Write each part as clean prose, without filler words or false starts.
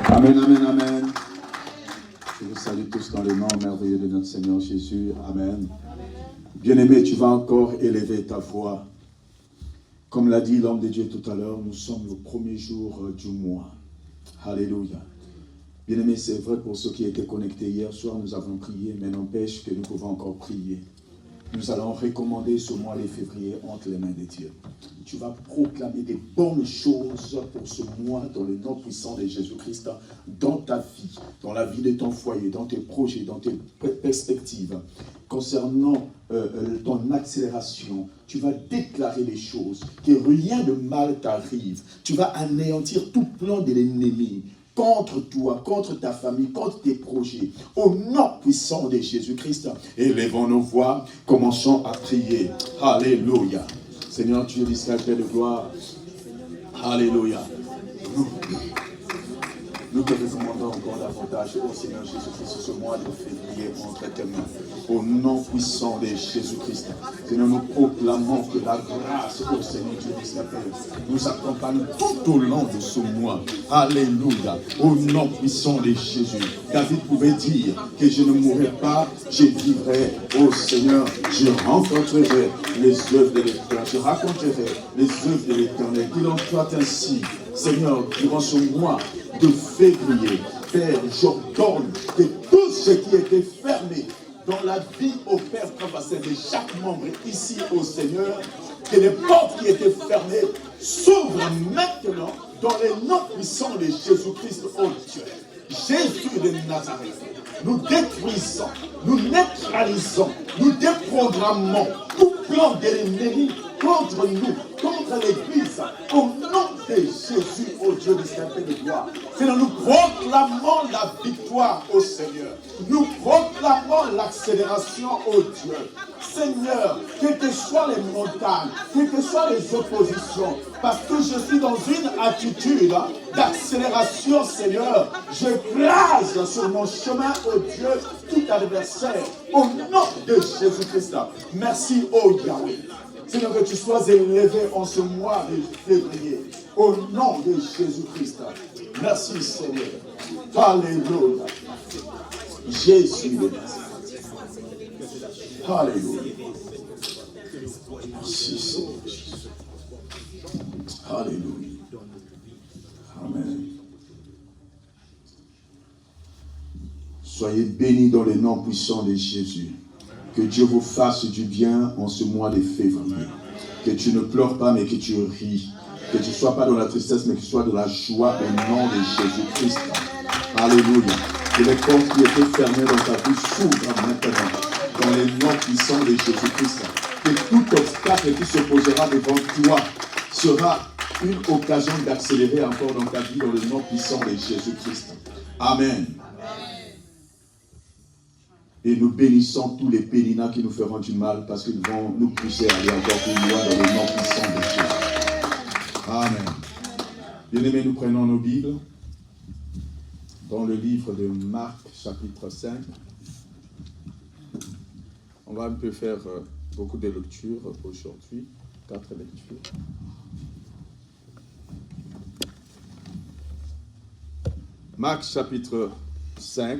Amen, amen, amen. Je vous salue tous dans le nom merveilleux de notre Seigneur Jésus. Amen. Bien-aimé, tu vas encore élever ta voix. Comme l'a dit l'homme de Dieu tout à l'heure, nous sommes le premier jour du mois. Alléluia. Bien-aimé, c'est vrai pour ceux qui étaient connectés hier soir, nous avons prié, mais n'empêche que nous pouvons encore prier. Nous allons recommander ce mois de février entre les mains de Dieu. Tu vas proclamer des bonnes choses pour ce mois dans le nom puissant de Jésus-Christ, dans ta vie, dans la vie de ton foyer, dans tes projets, dans tes perspectives. Concernant ton accélération, tu vas déclarer les choses, que rien de mal t'arrive. Tu vas anéantir tout plan de l'ennemi contre toi, contre ta famille, contre tes projets. Au nom puissant de Jésus-Christ, élevons nos voix, commençons à prier. Alléluia. Seigneur Dieu d'Israël, Père de gloire. Alléluia. Nous te recommandons encore davantage, au Seigneur Jésus-Christ, ce mois de février entre tes mains. Au nom puissant de Jésus-Christ. Seigneur, nous proclamons que la grâce, au Seigneur Dieu d'Israël, nous accompagne tout au long de ce mois. Alléluia. Au nom puissant de Jésus. David pouvait dire que je ne mourrai pas, je vivrai. Ô Seigneur, je rencontrerai les œuvres de l'Éternel. Je raconterai les œuvres de l'Éternel. Qu'il en soit ainsi, Seigneur, durant ce mois de février. Père, j'ordonne que tout ce qui était fermé dans la vie au Père traversé de chaque membre ici au Seigneur, que les portes qui étaient fermées s'ouvrent maintenant dans le nom puissant de Jésus-Christ, oh Dieu. Jésus de Nazareth, nous détruisons, nous neutralisons, nous déprogrammons tout plan de l'ennemi contre nous, contre l'Église, au nom de Jésus, ô Dieu d'Israël de gloire. Seigneur, nous proclamons la victoire au Seigneur. Nous proclamons l'accélération au Dieu. Seigneur, quelles que soient les montagnes, quelles que soient les oppositions, parce que je suis dans une attitude d'accélération, Seigneur, je crase sur mon chemin, ô Dieu, tout adversaire, au nom de Jésus-Christ. Merci, ô Yahweh. Seigneur, que tu sois élevé en ce mois de février, au nom de Jésus-Christ. Merci, Seigneur. Alléluia. Jésus de Nazareth. Alléluia. Merci, Seigneur. Alléluia. Amen. Soyez bénis dans le nom puissant de Jésus. Que Dieu vous fasse du bien en ce mois de février. Que tu ne pleures pas, mais que tu ris. Que tu ne sois pas dans la tristesse, mais que tu sois dans la joie au nom de Jésus-Christ. Alléluia. Que les portes qui étaient fermées dans ta vie s'ouvrent maintenant. Dans le nom puissant de Jésus-Christ. Que tout obstacle qui se posera devant toi sera une occasion d'accélérer encore dans ta vie dans le nom puissant de Jésus-Christ. Amen. Et nous bénissons tous les péninats qui nous feront du mal parce qu'ils vont nous pousser à aller encore plus loin dans le nom puissant de Jésus. Amen. Bien-aimés, nous prenons nos Bibles dans le livre de Marc, chapitre 5. On va un peu faire beaucoup de lectures aujourd'hui, 4 lectures. Marc, chapitre 5.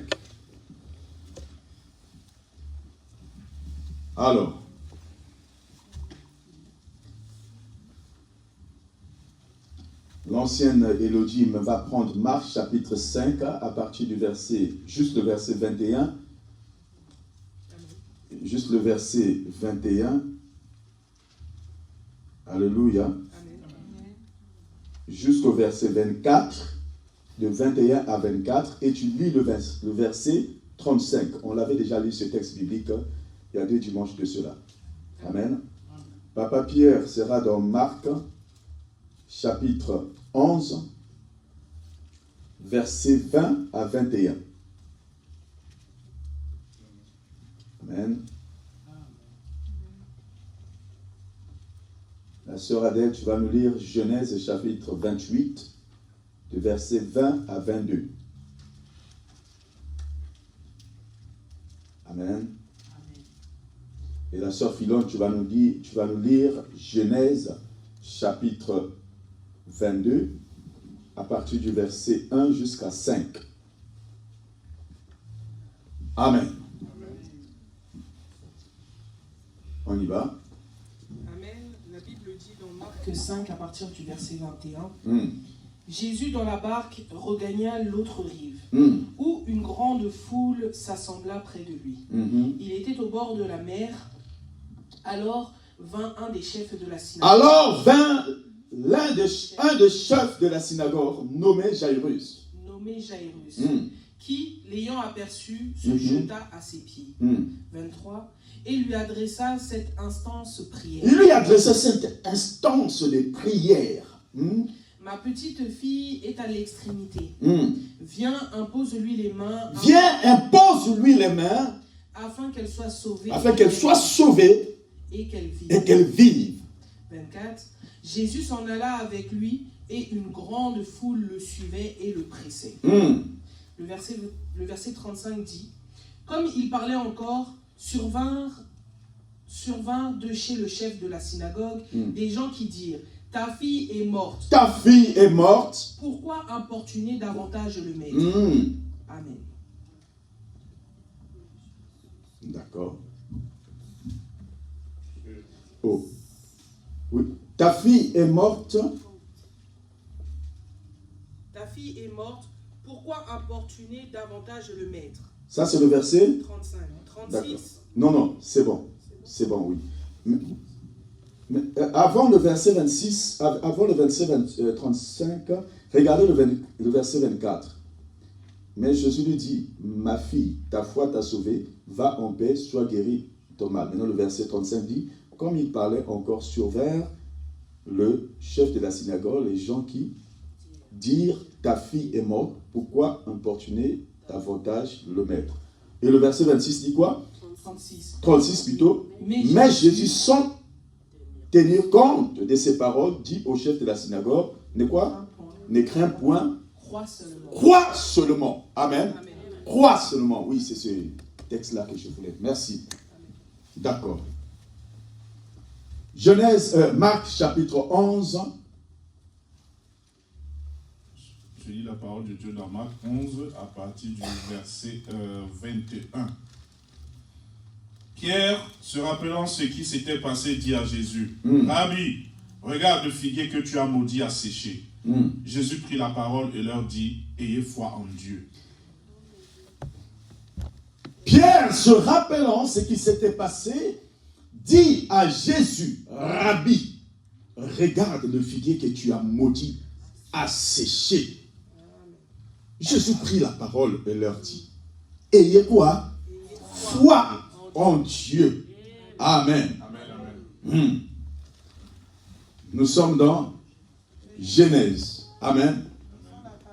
Alors, l'ancienne Élodie me va prendre Marc chapitre 5 à partir du verset, juste le verset 21. Juste le verset 21. Alléluia. Jusqu'au verset 24, de 21 à 24, et tu lis le verset 35. On l'avait déjà lu ce texte biblique. Il y a 2 dimanches de cela. Amen. Papa Pierre sera dans Marc, chapitre 11, versets 20 à 21. Amen. La sœur Adèle, tu vas nous lire Genèse, chapitre 28, de versets 20 à 22. Amen. Et la sœur Philon, tu vas nous lire Genèse, chapitre 22, à partir du verset 1 jusqu'à 5. Amen. On y va. Amen. La Bible dit dans Marc 5, à partir du verset 21, Jésus dans la barque regagna l'autre rive, où une grande foule s'assembla près de lui. Il était au bord de la mer. Alors vint un des chefs de la synagogue. Alors vint un des chefs de la synagogue, nommé Jairus. Qui, l'ayant aperçu, se jeta à ses pieds. 23. Et lui adressa cette instance prière. Il lui adressa cette instance de prière. Ma petite fille est à l'extrémité. Viens, impose-lui les mains. Impose-lui les mains. Afin qu'elle soit sauvée. Et qu'elle qu'elle vive. 24. Jésus s'en alla avec lui et une grande foule le suivait et le pressait. Le verset 35 dit, comme il parlait encore, survinrent de chez le chef de la synagogue des gens qui dirent, ta fille est morte. Ta fille est morte. Pourquoi importuner davantage le maître? Amen. D'accord. Oh. Oui. Ta fille est morte. Ta fille est morte. Pourquoi importuner davantage le maître? Ça, c'est le verset 35. 36. D'accord. Non, c'est bon. C'est bon, oui. Mais, avant le verset 26, avant le verset 35, regardez le verset 24. Mais Jésus lui dit, ma fille, ta foi t'a sauvée, va en paix, sois guérie de ton mal. Maintenant, le verset 35 dit, comme il parlait encore, survinrent le chef de la synagogue, les gens qui dirent, ta fille est morte, pourquoi importuner davantage le maître? Et le verset 26 dit quoi? 36 plutôt. Mais Jésus, sans tenir compte de ces paroles, dit au chef de la synagogue, ne crains point, crois seulement. Amen. Crois seulement. Oui, c'est ce texte-là que je voulais. Merci. D'accord. Marc chapitre 11. Je lis la parole de Dieu dans Marc 11 à partir du verset 21. Pierre, se rappelant ce qui s'était passé, dit à Jésus, Rabbi, regarde le figuier que tu as maudit a séché. Jésus prit la parole et leur dit, ayez foi en Dieu. Pierre, se rappelant ce qui s'était passé, dit à Jésus, Rabbi, regarde le figuier que tu as maudit a séché. Jésus prit la parole et leur dit, ayez quoi? Foi en Dieu. Amen. Nous sommes dans Genèse. Amen.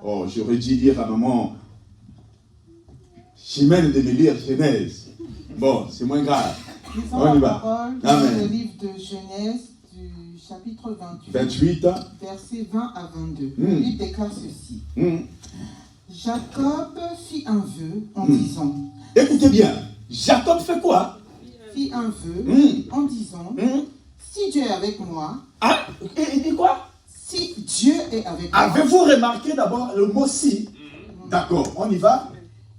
Oh, j'aurais dû dire à maman, Chimène de me lire Genèse. Bon, c'est moins grave. On y va. Dans le livre de Genèse, du chapitre 28, versets 20 à 22. Le livre déclare ceci. Jacob fit un vœu en disant... Écoutez bien, Jacob fait quoi? Fit un vœu en disant, si Dieu est avec moi... Ah, il dit quoi? Si Dieu est avec moi... Avez-vous remarqué d'abord le mot si? D'accord, on y va.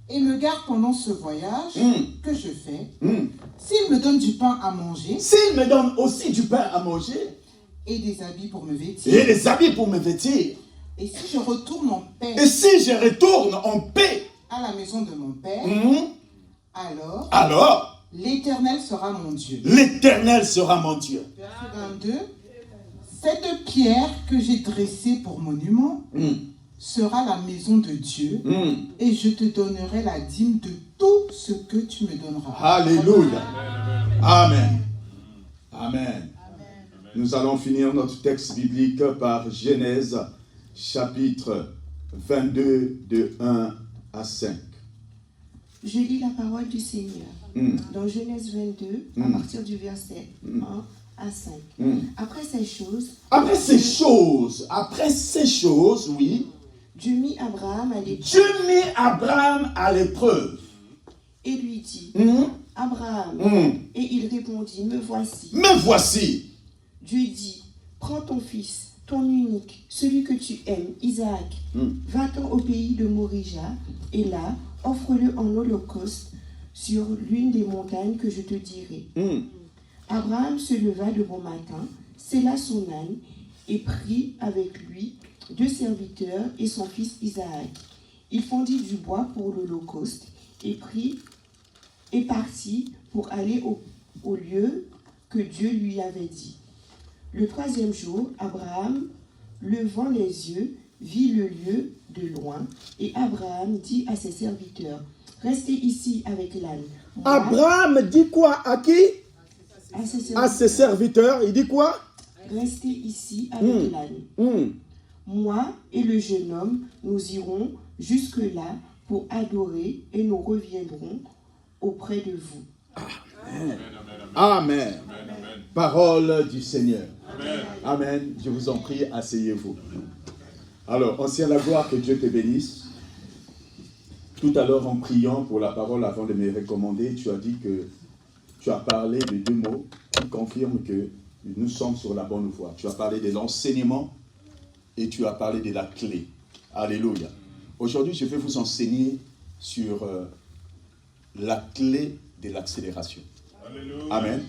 Et me garde pendant ce voyage que je fais. S'il me donne du pain à manger... S'il me donne aussi du pain à manger... Et des habits pour me vêtir... Et si je retourne en paix... à la maison de mon père... Alors... L'Éternel sera mon Dieu. L'Éternel sera mon Dieu. Verset 22. Cette pierre que j'ai dressée pour monument sera la maison de Dieu et je te donnerai la dîme de tout ce que tu me donneras. Alléluia. Amen. Amen. Nous allons finir notre texte biblique par Genèse chapitre 22 de 1 à 5. Je lis la parole du Seigneur. Dans Genèse 22, à partir du verset 1 à 5. Après ces choses, oui. Dieu mit Abraham à l'épreuve. Et lui dit, Abraham. Et il répondit, me voici. Me voici. Dieu dit, prends ton fils, ton unique, celui que tu aimes, Isaac. Va-t'en au pays de Morija, et là, offre-le en holocauste sur l'une des montagnes que je te dirai. Abraham se leva de bon matin, sella son âne, et prit avec lui 2 serviteurs et son fils Isaac. Il fendit du bois pour l'holocauste et partit pour aller au lieu que Dieu lui avait dit. Le 3e jour, Abraham, levant les yeux, vit le lieu de loin, et Abraham dit à ses serviteurs, « Restez ici avec l'âne. » Abraham dit quoi à qui? À ses serviteurs. Il dit quoi? Restez ici avec l'âne. Moi et le jeune homme, nous irons jusque-là pour adorer et nous reviendrons auprès de vous. Amen. Amen. Parole du Seigneur. Amen. Je vous en prie, asseyez-vous. Alors, ancien la gloire, que Dieu te bénisse. Tout à l'heure, en priant pour la parole avant de me recommander, tu as dit que tu as parlé de 2 mots qui confirment que nous sommes sur la bonne voie. Tu as parlé de l'enseignement et tu as parlé de la clé. Alléluia. Aujourd'hui, je vais vous enseigner sur la clé de l'accélération. Amen.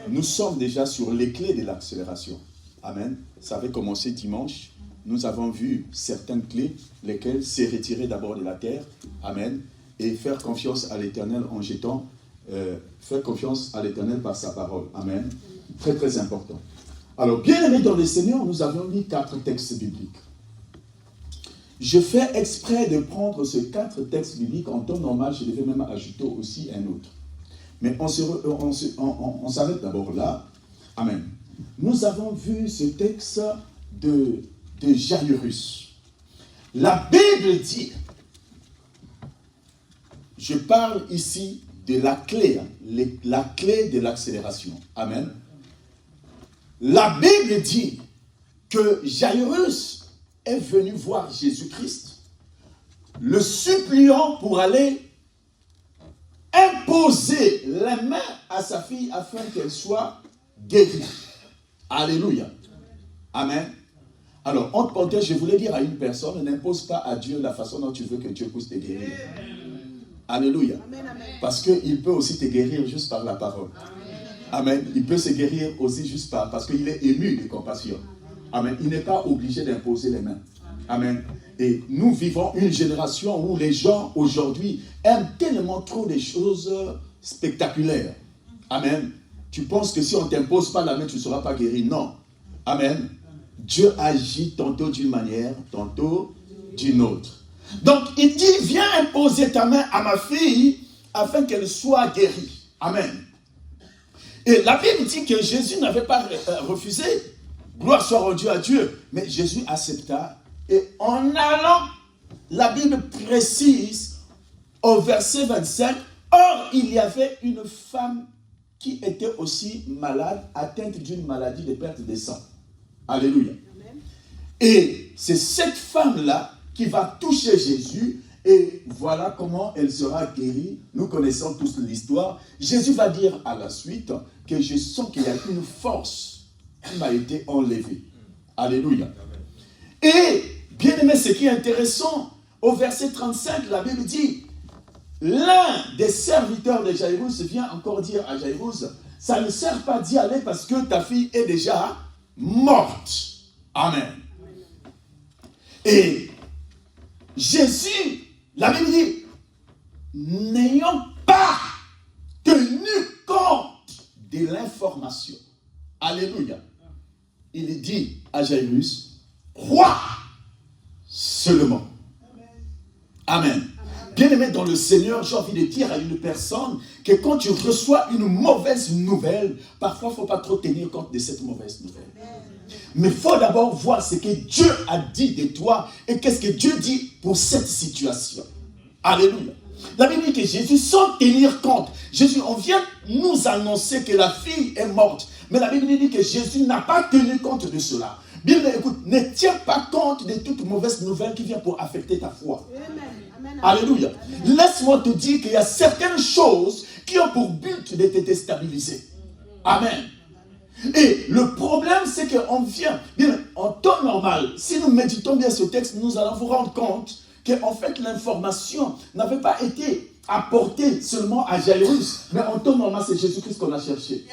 Nous sommes déjà sur les clés de l'accélération. Amen. Ça avait commencé dimanche. Nous avons vu certaines clés, lesquelles c'est retirer d'abord de la terre. Amen. Et faire confiance à l'Éternel en jetant, faire confiance à l'Éternel par sa parole. Amen. Très, très important. Alors, bien aimés dans le Seigneur, nous avons mis 4 textes bibliques. Je fais exprès de prendre ces 4 textes bibliques. En temps normal, je devais même ajouter aussi un autre. Mais on s'arrête d'abord là. Amen. Nous avons vu ce texte de Jairus. La Bible dit, je parle ici de la clé, la clé de l'accélération. Amen. La Bible dit que Jairus est venu voir Jésus-Christ, le suppliant pour aller imposer les mains à sa fille afin qu'elle soit guérie. Alléluia. Amen. Alors, entre parenthèses, je voulais dire à une personne, n'impose pas à Dieu la façon dont tu veux que Dieu puisse te guérir. Alléluia. Parce qu'il peut aussi te guérir juste par la parole. Amen. Il peut se guérir aussi juste parce qu'il est ému de compassion. Amen. Il n'est pas obligé d'imposer les mains. Amen. Et nous vivons une génération où les gens aujourd'hui aiment tellement trop des choses spectaculaires. Amen. Tu penses que si on ne t'impose pas la main, tu ne seras pas guéri. Non. Amen. Dieu agit tantôt d'une manière, tantôt d'une autre. Donc il dit, viens imposer ta main à ma fille afin qu'elle soit guérie. Amen. Et la Bible dit que Jésus n'avait pas refusé. Gloire soit rendue à Dieu. Mais Jésus accepta. Et en allant, la Bible précise au verset 25, or il y avait une femme qui était aussi malade, atteinte d'une maladie de perte de sang. Alléluia. Amen. Et c'est cette femme-là qui va toucher Jésus. Et voilà comment elle sera guérie. Nous connaissons tous l'histoire. Jésus va dire à la suite que je sens qu'il y a une force qui m'a été enlevée. Alléluia. Et, bien aimé, ce qui est intéressant, au verset 35, la Bible dit, l'un des serviteurs de Jairus vient encore dire à Jairus, ça ne sert pas d'y aller parce que ta fille est déjà morte. Amen. Et Jésus, la Bible dit, n'ayant pas tenu compte de l'information. Alléluia. Il dit à Jairus, crois seulement. Amen. Bien-aimé dans le Seigneur, j'ai envie de dire à une personne que quand tu reçois une mauvaise nouvelle, parfois il ne faut pas trop tenir compte de cette mauvaise nouvelle. Mais il faut d'abord voir ce que Dieu a dit de toi et qu'est-ce que Dieu dit pour cette situation. Alléluia. La Bible dit que Jésus, sans tenir compte, Jésus, on vient nous annoncer que la fille est morte. Mais la Bible dit que Jésus n'a pas tenu compte de cela. Bien, écoute, ne tiens pas compte de toute mauvaise nouvelle qui vient pour affecter ta foi. Amen. Alléluia. Laisse-moi te dire qu'il y a certaines choses qui ont pour but de te déstabiliser. Amen. Et le problème, c'est qu'on vient, bien, en temps normal, si nous méditons bien ce texte, nous allons vous rendre compte qu'en fait, l'information n'avait pas été apportée seulement à Jairus, mais en temps normal, c'est Jésus-Christ qu'on a cherché.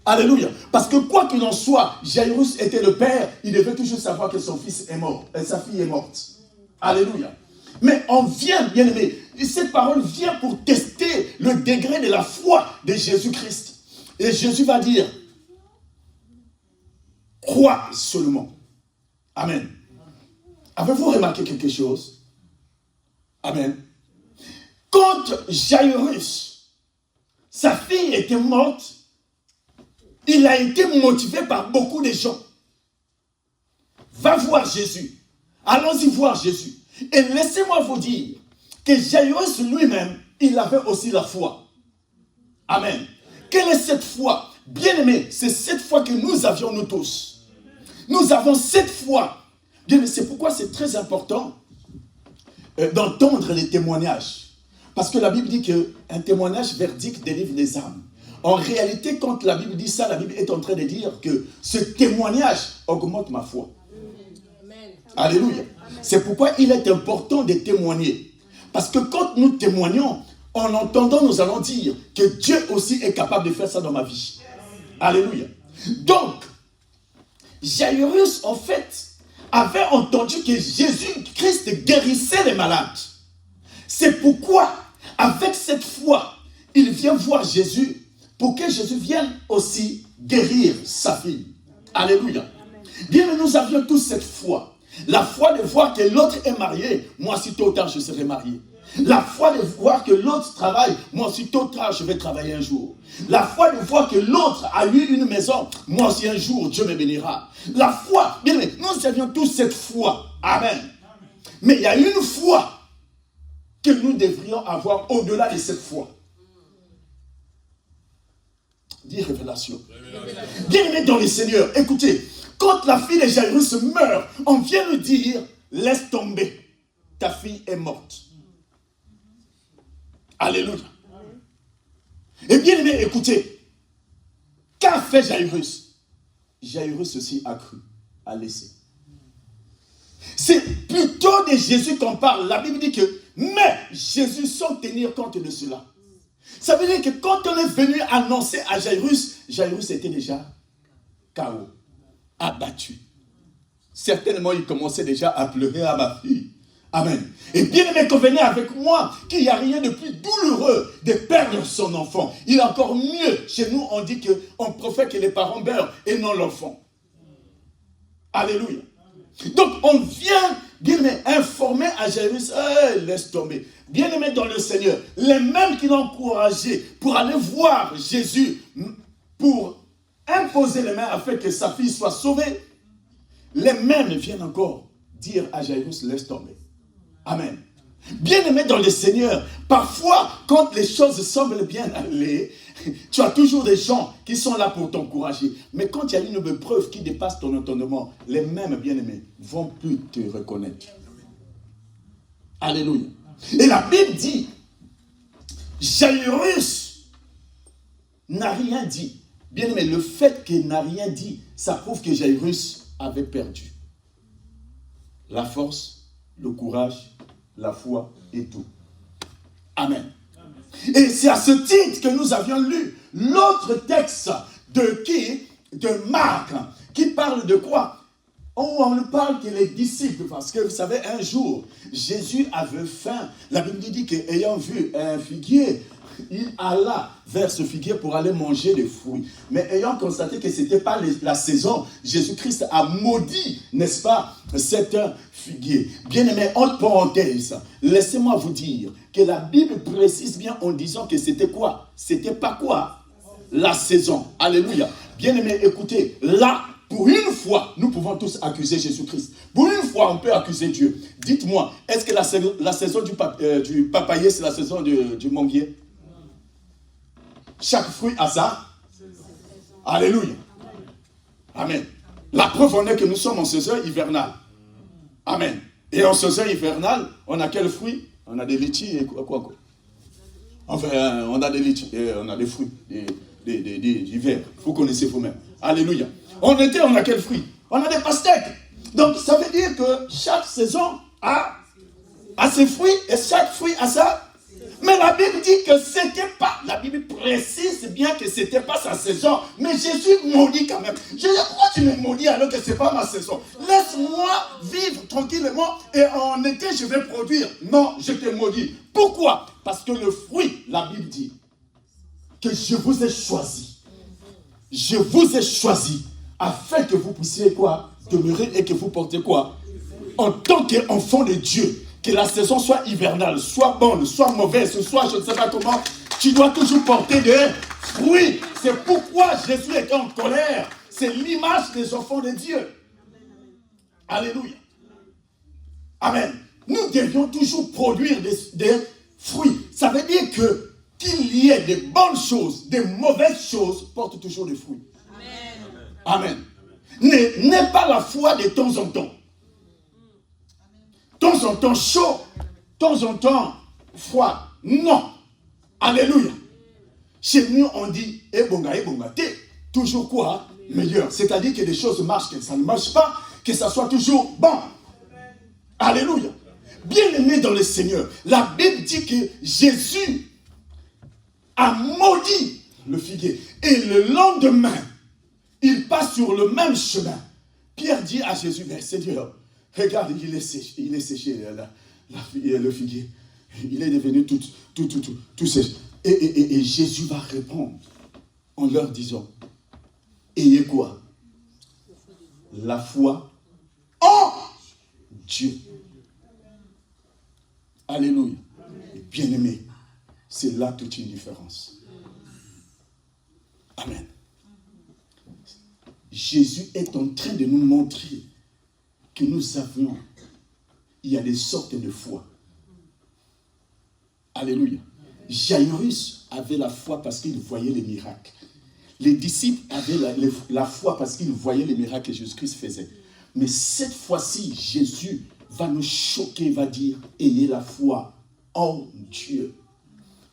Alléluia. Parce que quoi qu'il en soit, Jairus était le père, il devait toujours savoir que son fils est mort, et sa fille est morte. Alléluia. Mais on vient, bien aimé, cette parole vient pour tester le degré de la foi de Jésus-Christ. Et Jésus va dire, crois seulement. Amen. Avez-vous remarqué quelque chose? Amen. Quand Jairus, sa fille était morte, il a été motivé par beaucoup de gens. Va voir Jésus. Allons-y voir Jésus. Et laissez-moi vous dire que Jairus lui-même, il avait aussi la foi. Amen. Quelle est cette foi? Bien-aimé, c'est cette foi que nous avions nous tous. Nous avons cette foi. Bien-aimé, c'est pourquoi c'est très important d'entendre les témoignages. Parce que la Bible dit qu'un témoignage verdict délivre les âmes. En réalité, quand la Bible dit ça, la Bible est en train de dire que ce témoignage augmente ma foi. Amen. Alléluia. C'est pourquoi il est important de témoigner. Parce que quand nous témoignons, en entendant, nous allons dire que Dieu aussi est capable de faire ça dans ma vie. Alléluia. Donc, Jairus, en fait, avait entendu que Jésus-Christ guérissait les malades. C'est pourquoi, avec cette foi, il vient voir Jésus pour que Jésus vienne aussi guérir sa fille. Alléluia. Bien, nous avions tous cette foi. La foi de voir que l'autre est marié, moi si tôt ou tard je serai marié. La foi de voir que l'autre travaille, moi si tôt ou tard je vais travailler un jour. La foi de voir que l'autre a eu une maison, moi aussi un jour Dieu me bénira. La foi, bien aimé, nous avions tous cette foi. Amen. Mais il y a une foi que nous devrions avoir au-delà de cette foi. Dis révélation. Bien aimé dans le Seigneur, écoutez, quand la fille de Jairus meurt, on vient lui dire, laisse tomber, ta fille est morte. Alléluia. Et bien aimé, écoutez, qu'a fait Jairus? Jairus aussi a cru, a laissé. C'est plutôt de Jésus qu'on parle. La Bible dit que, mais Jésus sans tenir compte de cela. Ça veut dire que quand on est venu annoncer à Jairus, Jairus était déjà KO, abattu. Certainement, il commençait déjà à pleurer à ma fille. Amen. Et bien aimé, convenez avec moi qu'il n'y a rien de plus douloureux de perdre son enfant. Il est encore mieux. Chez nous, on dit qu'on préfère que les parents meurent et non l'enfant. Alléluia. Donc, on vient, bien aimé, informer à Jairus, laisse tomber. Bien aimé dans le Seigneur, les mêmes qui l'ont encouragé pour aller voir Jésus, pour imposer les mains afin que sa fille soit sauvée, les mêmes viennent encore dire à Jairus, laisse tomber. Amen. Bien aimé dans le Seigneur, parfois, quand les choses semblent bien aller, tu as toujours des gens qui sont là pour t'encourager. Mais quand il y a une preuve qui dépasse ton entendement, les mêmes bien-aimés vont plus te reconnaître. Alléluia. Et la Bible dit, Jairus n'a rien dit. Bien-aimé, le fait qu'il n'a rien dit, ça prouve que Jairus avait perdu la force, le courage, la foi et tout. Amen. Et c'est à ce titre que nous avions lu l'autre texte de qui? De Marc, qui parle de quoi? On nous parle que les disciples, parce que vous savez, un jour, Jésus avait faim. La Bible dit qu'ayant vu un figuier, il alla vers ce figuier pour aller manger des fruits. Mais ayant constaté que ce n'était pas la saison, Jésus-Christ a maudit, n'est-ce pas, cet figuier. Bien-aimé, entre parenthèses, laissez-moi vous dire que la Bible précise bien en disant que c'était quoi? C'était pas quoi? La saison. Alléluia. Bien-aimé, écoutez, là, pour une fois, nous pouvons tous accuser Jésus-Christ. Pour une fois, on peut accuser Dieu. Dites-moi, est-ce que la saison du papayer, c'est la saison du manguier? Chaque fruit a ça. Alléluia. Amen. La preuve en est que nous sommes en saison hivernale. Amen. Et en saison hivernale, on a quel fruit? On a des litchis et quoi? Enfin, on a des litchis et on a des fruits. d'hiver. Vous connaissez vous-même. Alléluia. En été, on a quel fruit? On a des pastèques. Donc, ça veut dire que chaque saison a ses fruits et chaque fruit a ça. Mais la Bible dit que c'était pas, la Bible précise bien que c'était pas sa saison. Mais Jésus maudit quand même. Je dis, pourquoi tu me maudis alors que c'est pas ma saison? Laisse-moi vivre tranquillement et en été je vais produire. Non, je te maudis. Pourquoi? Parce que le fruit, la Bible dit que je vous ai choisi. Je vous ai choisi afin que vous puissiez quoi? Demeurer et que vous portez quoi? En tant qu'enfant de Dieu. Que la saison soit hivernale, soit bonne, soit mauvaise, soit je ne sais pas comment, tu dois toujours porter des fruits. C'est pourquoi Jésus était en colère. C'est l'image des enfants de Dieu. Alléluia. Amen. Nous devions toujours produire des fruits. Ça veut dire que qu'il y ait des bonnes choses, des mauvaises choses, portent toujours des fruits. Amen. N'est pas la foi de temps en temps. De temps en temps chaud, de temps en temps froid. Non. Alléluia. Chez nous, on dit, toujours quoi? Meilleur. C'est-à-dire que les choses marchent, que ça ne marche pas, que ça soit toujours bon. Alléluia. Bien-aimé dans le Seigneur, la Bible dit que Jésus a maudit le figuier. Et le lendemain, il passe sur le même chemin. Pierre dit à Jésus, mais Seigneur, regarde, il est séché le figuier. Il est devenu tout sèche. Et Jésus va répondre en leur disant, ayez quoi? La foi en Dieu. Alléluia. Bien-aimé, c'est là toute une différence. Amen. Jésus est en train de nous montrer que nous avions, il y a des sortes de foi. Alléluia. Jairus avait la foi parce qu'il voyait les miracles. Les disciples avaient la foi parce qu'ils voyaient les miracles que Jésus-Christ faisait. Mais cette fois-ci, Jésus va nous choquer, va dire, ayez la foi en Dieu.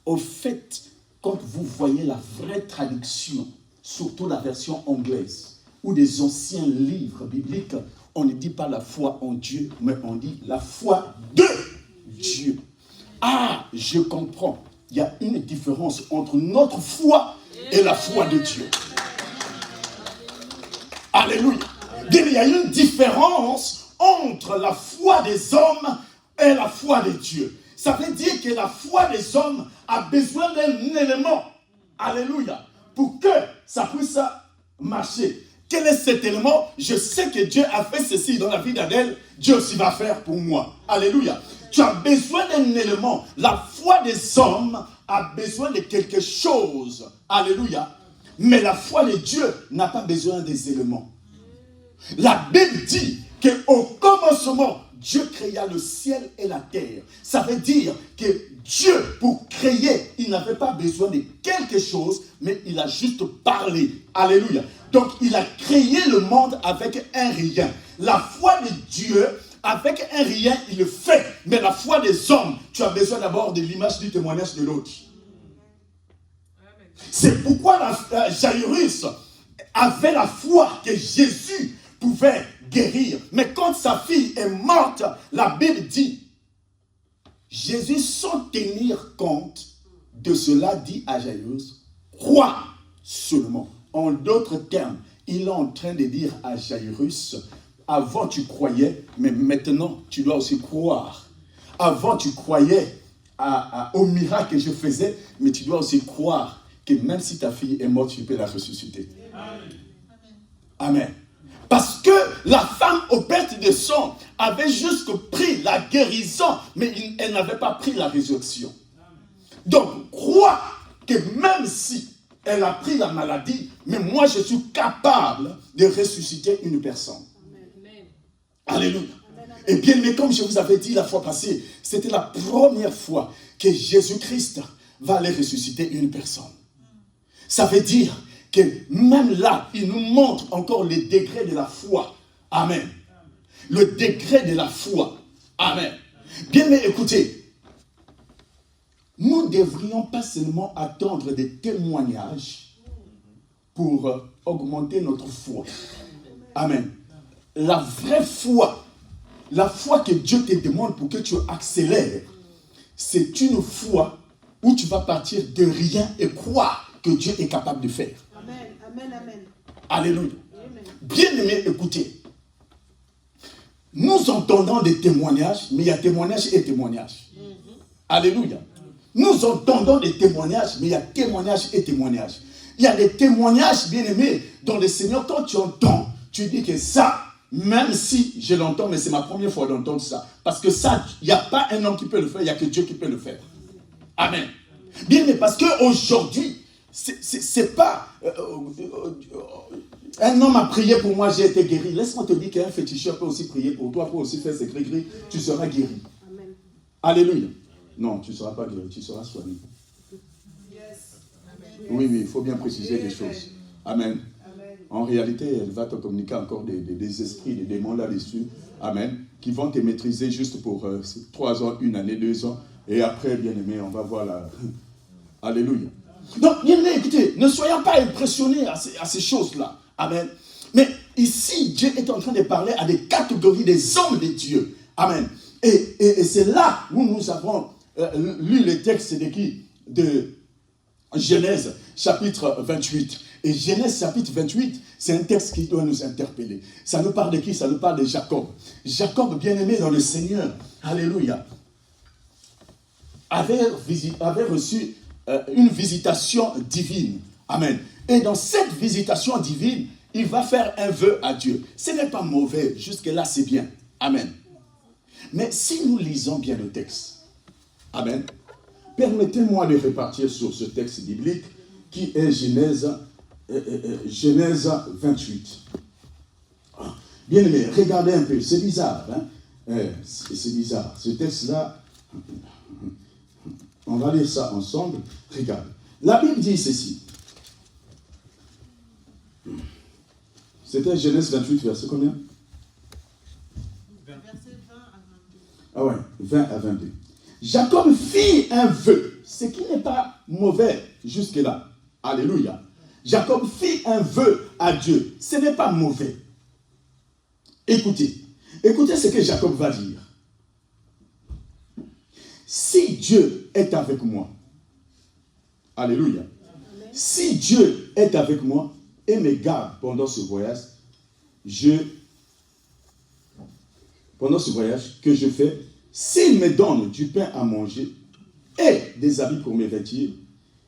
Au fait, quand vous voyez la vraie traduction, surtout la version anglaise, ou des anciens livres bibliques, on ne dit pas la foi en Dieu, mais on dit la foi de Dieu. Ah, je comprends. Il y a une différence entre notre foi et la foi de Dieu. Alléluia. Il y a une différence entre la foi des hommes et la foi de Dieu. Ça veut dire que la foi des hommes a besoin d'un élément. Alléluia. Pour que ça puisse marcher. Quel est cet élément? Je sais que Dieu a fait ceci dans la vie d'Adèle, Dieu aussi va faire pour moi. Alléluia. Tu as besoin d'un élément. La foi des hommes a besoin de quelque chose. Alléluia. Mais la foi de Dieu n'a pas besoin des éléments. La Bible dit qu'au commencement, Dieu créa le ciel et la terre. Ça veut dire que Dieu, pour créer, il n'avait pas besoin de quelque chose, mais il a juste parlé. Alléluia. Donc, il a créé le monde avec un rien. La foi de Dieu, avec un rien, il le fait. Mais la foi des hommes, tu as besoin d'abord de l'image du témoignage de l'autre. C'est pourquoi Jairus avait la foi que Jésus pouvait guérir. Mais quand sa fille est morte, la Bible dit, Jésus, sans tenir compte de cela, dit à Jairus, crois seulement. En d'autres termes, il est en train de dire à Jairus, avant tu croyais, mais maintenant tu dois aussi croire. Avant tu croyais au miracle que je faisais, mais tu dois aussi croire que même si ta fille est morte, tu peux la ressusciter. Amen. Parce que la femme aux pertes de sang avait juste pris la guérison, mais elle n'avait pas pris la résurrection. Donc, crois que même si elle a pris la maladie, mais moi je suis capable de ressusciter une personne. Alléluia. Et bien, mais comme je vous avais dit la fois passée, c'était la première fois que Jésus-Christ va aller ressusciter une personne. Ça veut dire que même là, il nous montre encore le degré de la foi. Amen. Le degré de la foi. Amen. Bien, mais écoutez, nous ne devrions pas seulement attendre des témoignages pour augmenter notre foi. Amen. La vraie foi, la foi que Dieu te demande pour que tu accélères, c'est une foi où tu vas partir de rien et croire que Dieu est capable de faire. Amen, amen, amen. Alléluia. Amen. Bien-aimés, écoutez. Nous entendons des témoignages, mais il y a témoignage et témoignage. Alléluia. Nous entendons des témoignages, mais il y a témoignage et témoignage. Il y a des témoignages, bien-aimés, dont le Seigneur, quand tu entends, tu dis que ça, même si je l'entends, mais c'est ma première fois d'entendre ça. Parce que ça, il n'y a pas un homme qui peut le faire, il n'y a que Dieu qui peut le faire. Amen. Bien, mais parce qu'aujourd'hui, c'est pas... un homme a prié pour moi, j'ai été guéri. Laisse-moi te dire qu'un féticheur peut aussi prier pour toi, peut aussi faire ses cris, tu seras guéri. Amen. Alléluia. Non, tu ne seras pas guéri, tu seras soigné. Yes. Oui, il faut bien préciser les choses. Amen. En réalité, elle va te communiquer encore des esprits, des démons là-dessus. Amen. Qui vont te maîtriser juste pour 3 ans, 1 année, 2 ans. Et après, bien aimé, on va voir la... Alléluia. Donc, bien aimé, écoutez, ne soyons pas impressionnés à ces choses-là. Amen. Mais ici, Dieu est en train de parler à des catégories des hommes de Dieu. Amen. Et c'est là où nous avons lu le texte de qui? De Genèse, chapitre 28. Et Genèse, chapitre 28, c'est un texte qui doit nous interpeller. Ça nous parle de qui? Ça nous parle de Jacob. Jacob, bien-aimé dans le Seigneur, alléluia, avait reçu une visitation divine. Amen. Et dans cette visitation divine, il va faire un vœu à Dieu. Ce n'est pas mauvais, jusque-là c'est bien. Amen. Mais si nous lisons bien le texte, amen, permettez-moi de repartir sur ce texte biblique qui est Genèse 28. Bien aimé, regardez un peu, c'est bizarre. Hein? C'est bizarre. Ce texte-là, on va lire ça ensemble. Regarde. La Bible dit ceci. C'était Genèse 28, verset combien? Verset 20 à 22. Ah ouais, 20 à 22. Jacob fit un vœu, ce qui n'est pas mauvais jusque-là. Alléluia. Jacob fit un vœu à Dieu. Ce n'est pas mauvais. Écoutez ce que Jacob va dire. Si Dieu est avec moi, alléluia. Si Dieu est avec moi et me garde pendant ce voyage que je fais, s'il me donne du pain à manger et des habits pour me vêtir,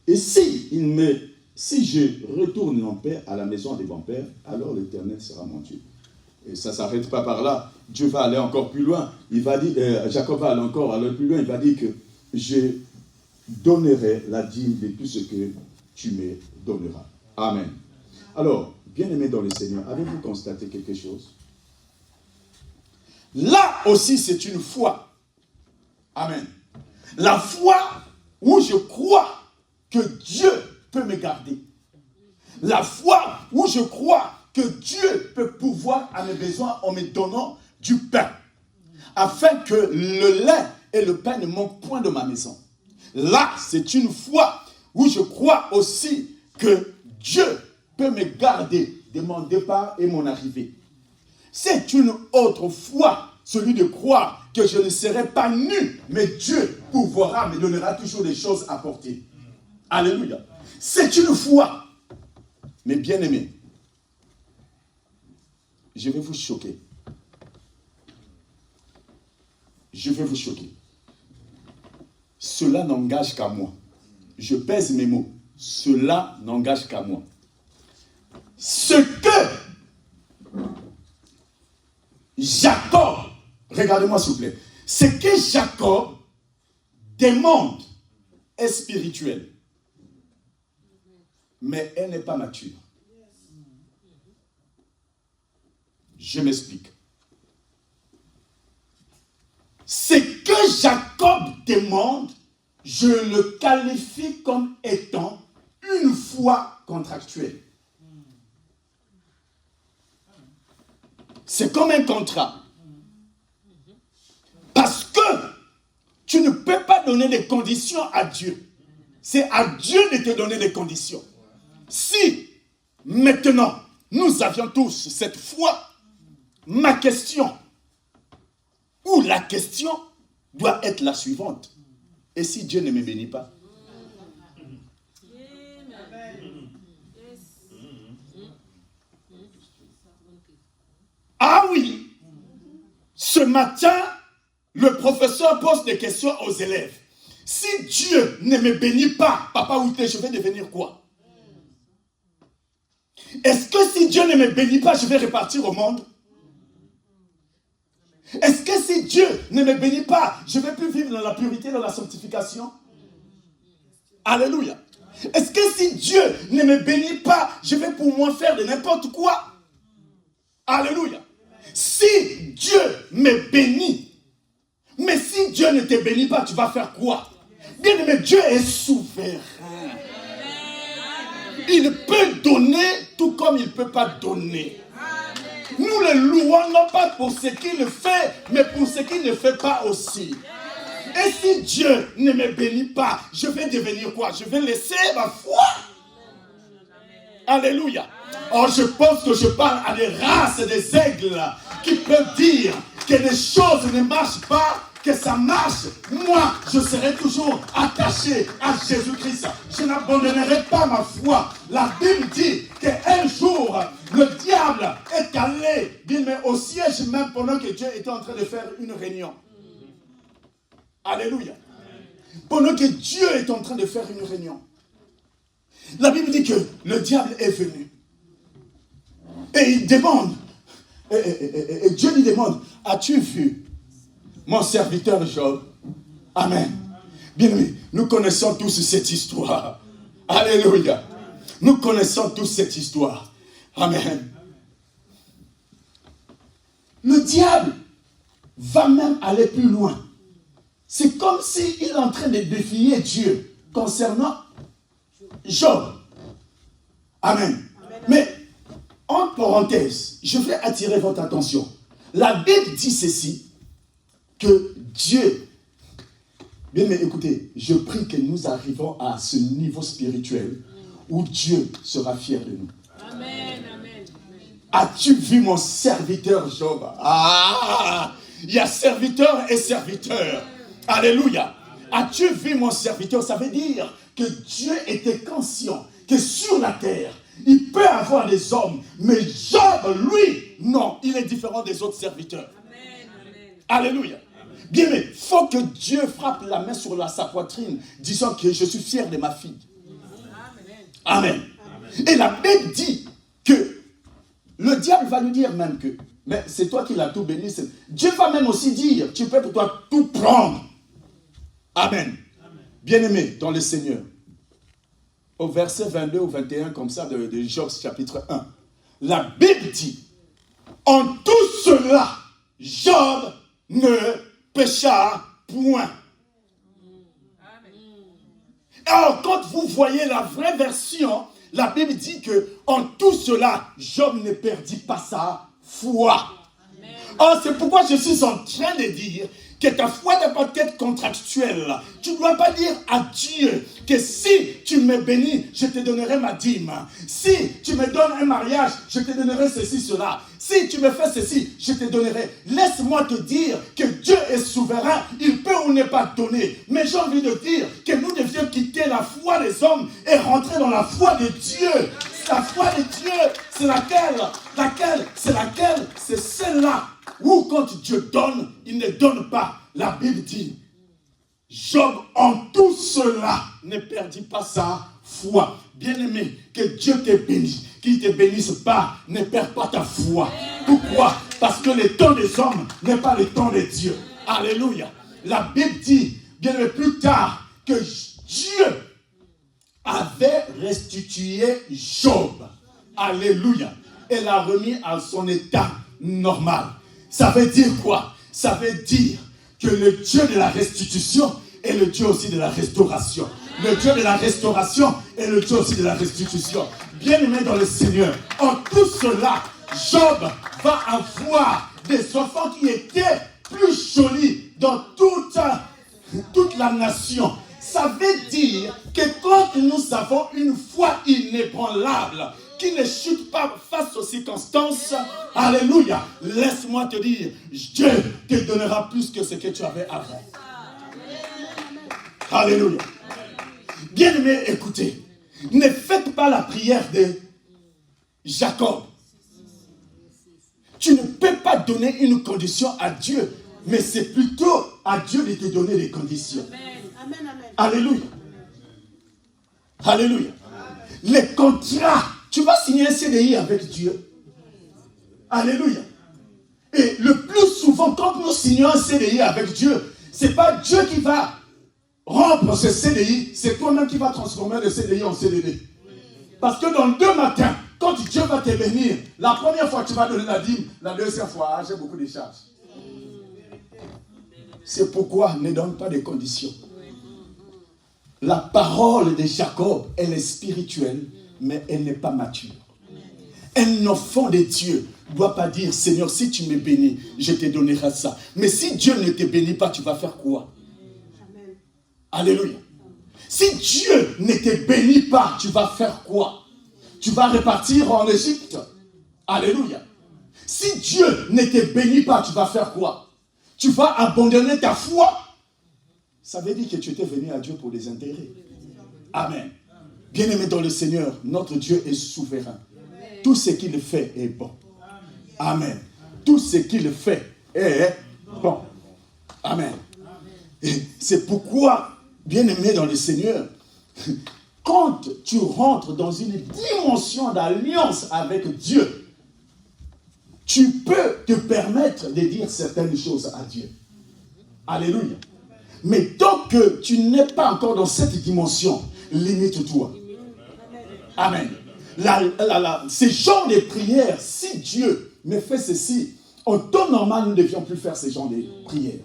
et si je retourne en paix à la maison de mon père, alors l'Éternel sera mon Dieu. Et ça ne s'arrête pas par là. Dieu va aller encore plus loin. Il va dire, Jacob va aller plus loin. Il va dire que je donnerai la dîme de tout ce que tu me donneras. Amen. Alors, bien-aimés dans le Seigneur, avez-vous constaté quelque chose? Là aussi, c'est une foi. Amen. La foi où je crois que Dieu peut me garder. La foi où je crois que Dieu peut pourvoir à mes besoins en me donnant du pain. Afin que le lait et le pain ne manquent point de ma maison. Là, c'est une foi où je crois aussi que Dieu peut me garder de mon départ et mon arrivée. C'est une autre foi, celui de croire que je ne serai pas nu, mais Dieu pourvoira, me donnera toujours des choses à porter. Alléluia. C'est une foi. Mais bien aimé, je vais vous choquer. Je vais vous choquer. Cela n'engage qu'à moi. Je pèse mes mots. Cela n'engage qu'à moi. Ce que Jacob, regardez-moi s'il vous plaît, ce que Jacob demande est spirituel. Mais elle n'est pas mature. Je m'explique. Ce que Jacob demande, je le qualifie comme étant une foi contractuelle. C'est comme un contrat. Parce que tu ne peux pas donner des conditions à Dieu. C'est à Dieu de te donner des conditions. Si maintenant, nous avions tous cette foi. Ma question, ou la question, doit être la suivante. Et si Dieu ne me bénit pas? Ah oui, ce matin, le professeur pose des questions aux élèves. Si Dieu ne me bénit pas, Papa Outé, je vais devenir quoi? Est-ce que si Dieu ne me bénit pas, je vais repartir au monde? Est-ce que si Dieu ne me bénit pas, je ne vais plus vivre dans la pureté, dans la sanctification? Alléluia. Est-ce que si Dieu ne me bénit pas, je vais pour moi faire de n'importe quoi? Alléluia. Si Dieu me bénit, mais si Dieu ne te bénit pas, tu vas faire quoi? Bien aimé, Dieu est souverain. Il peut donner tout comme il ne peut pas donner. Nous le louons non pas pour ce qu'il fait, mais pour ce qu'il ne fait pas aussi. Et si Dieu ne me bénit pas, je vais devenir quoi? Je vais laisser ma foi. Alléluia. Oh, je pense que je parle à des races et des aigles qui peuvent dire que les choses ne marchent pas, que ça marche. Moi, je serai toujours attaché à Jésus-Christ. Je n'abandonnerai pas ma foi. La Bible dit qu'un jour, le diable est allé, mais au siège même pendant que Dieu était en train de faire une réunion. Alléluia. Pendant que Dieu est en train de faire une réunion. La Bible dit que le diable est venu. Et il demande, et Dieu lui demande, as-tu vu mon serviteur Job? Amen. Bien-aimés, nous connaissons tous cette histoire. Alléluia. Nous connaissons tous cette histoire. Amen. Le diable va même aller plus loin. C'est comme s'il est en train de défier Dieu concernant Job. Amen. Mais, en parenthèse, je vais attirer votre attention. La Bible dit ceci, que Dieu, bien mais écoutez, je prie que nous arrivons à ce niveau spirituel où Dieu sera fier de nous. Amen, amen. As-tu vu mon serviteur Job? Ah, il y a serviteur et serviteur. Alléluia. As-tu vu mon serviteur? Ça veut dire que Dieu était conscient que sur la terre, il peut avoir des hommes, mais Job, lui, non, il est différent des autres serviteurs. Amen, amen. Alléluia. Bien, mais il faut que Dieu frappe la main sur sa poitrine, disant que je suis fier de ma fille. Amen. Amen. Et la Bible dit que le diable va lui dire même que, mais c'est toi qui l'as tout béni. Dieu va même aussi dire, tu peux pour toi tout prendre. Amen. Bien-aimé dans le Seigneur. Au verset 22 ou 21, comme ça, de Job chapitre 1. La Bible dit, en tout cela, Job ne pécha point. Alors, quand vous voyez la vraie version, la Bible dit que en tout cela, Job ne perdit pas sa foi. Oh, c'est pourquoi je suis en train de dire que ta foi ne doit pas être contractuelle. Tu ne dois pas dire à Dieu que si tu me bénis, je te donnerai ma dîme. Si tu me donnes un mariage, je te donnerai ceci, cela. Si tu me fais ceci, je te donnerai. Laisse-moi te dire que Dieu est souverain. Il peut ou ne pas donner. Mais j'ai envie de dire que nous devions quitter la foi des hommes et rentrer dans la foi de Dieu. La foi de Dieu, c'est laquelle, c'est celle-là où quand Dieu donne, il ne donne pas. La Bible dit, Job en tout cela ne perdit pas sa foi. Bien-aimé, que Dieu te bénisse. Qu'il ne te bénisse pas, ne perds pas ta foi. Pourquoi? Parce que le temps des hommes n'est pas le temps de Dieu. Alléluia. La Bible dit, bien aimé, plus tard, que Dieu avait restitué Job. Alléluia. Et l'a remis à son état normal. Ça veut dire quoi? Ça veut dire que le Dieu de la restitution est le Dieu aussi de la restauration. Le Dieu de la restauration est le Dieu aussi de la restitution. Bien-aimé dans le Seigneur, en tout cela, Job va avoir des enfants qui étaient plus jolis dans toute la nation. Ça veut dire que quand nous avons une foi inébranlable, qui ne chute pas face aux circonstances. Alléluia. Laisse-moi te dire, Dieu te donnera plus que ce que tu avais avant. Alléluia. Bien-aimés, écoutez. Ne faites pas la prière de Jacob. Tu ne peux pas donner une condition à Dieu, mais c'est plutôt à Dieu de te donner les conditions. Amen, amen. Alléluia. Alléluia. Les contrats, tu vas signer un CDI avec Dieu. Alléluia. Et le plus souvent, quand nous signons un CDI avec Dieu, ce n'est pas Dieu qui va rompre ce CDI, c'est toi-même qui vas transformer le CDI en CDD. Parce que dans 2 matins, quand Dieu va te bénir, la première fois tu vas donner la dîme, la deuxième fois, j'ai beaucoup de charges. C'est pourquoi ne donne pas de conditions. La parole de Jacob, elle est spirituelle, mais elle n'est pas mature. Un enfant de Dieu ne doit pas dire, Seigneur, si tu me bénis, je te donnerai ça. Mais si Dieu ne te bénit pas, tu vas faire quoi? Amen. Alléluia. Si Dieu ne te bénit pas, tu vas faire quoi? Tu vas repartir en Égypte. Alléluia. Si Dieu ne te bénit pas, tu vas faire quoi? Tu vas abandonner ta foi. Ça veut dire que tu étais venu à Dieu pour des intérêts. Amen. Bien-aimé dans le Seigneur, notre Dieu est souverain. Tout ce qu'il fait est bon. Amen. Tout ce qu'il fait est bon. Amen. Et c'est pourquoi, bien-aimé dans le Seigneur, quand tu rentres dans une dimension d'alliance avec Dieu, tu peux te permettre de dire certaines choses à Dieu. Alléluia. Mais tant que tu n'es pas encore dans cette dimension, limite-toi. Amen. Ces genres de prières, si Dieu me fait ceci, en temps normal, nous ne devions plus faire ces genres de prières.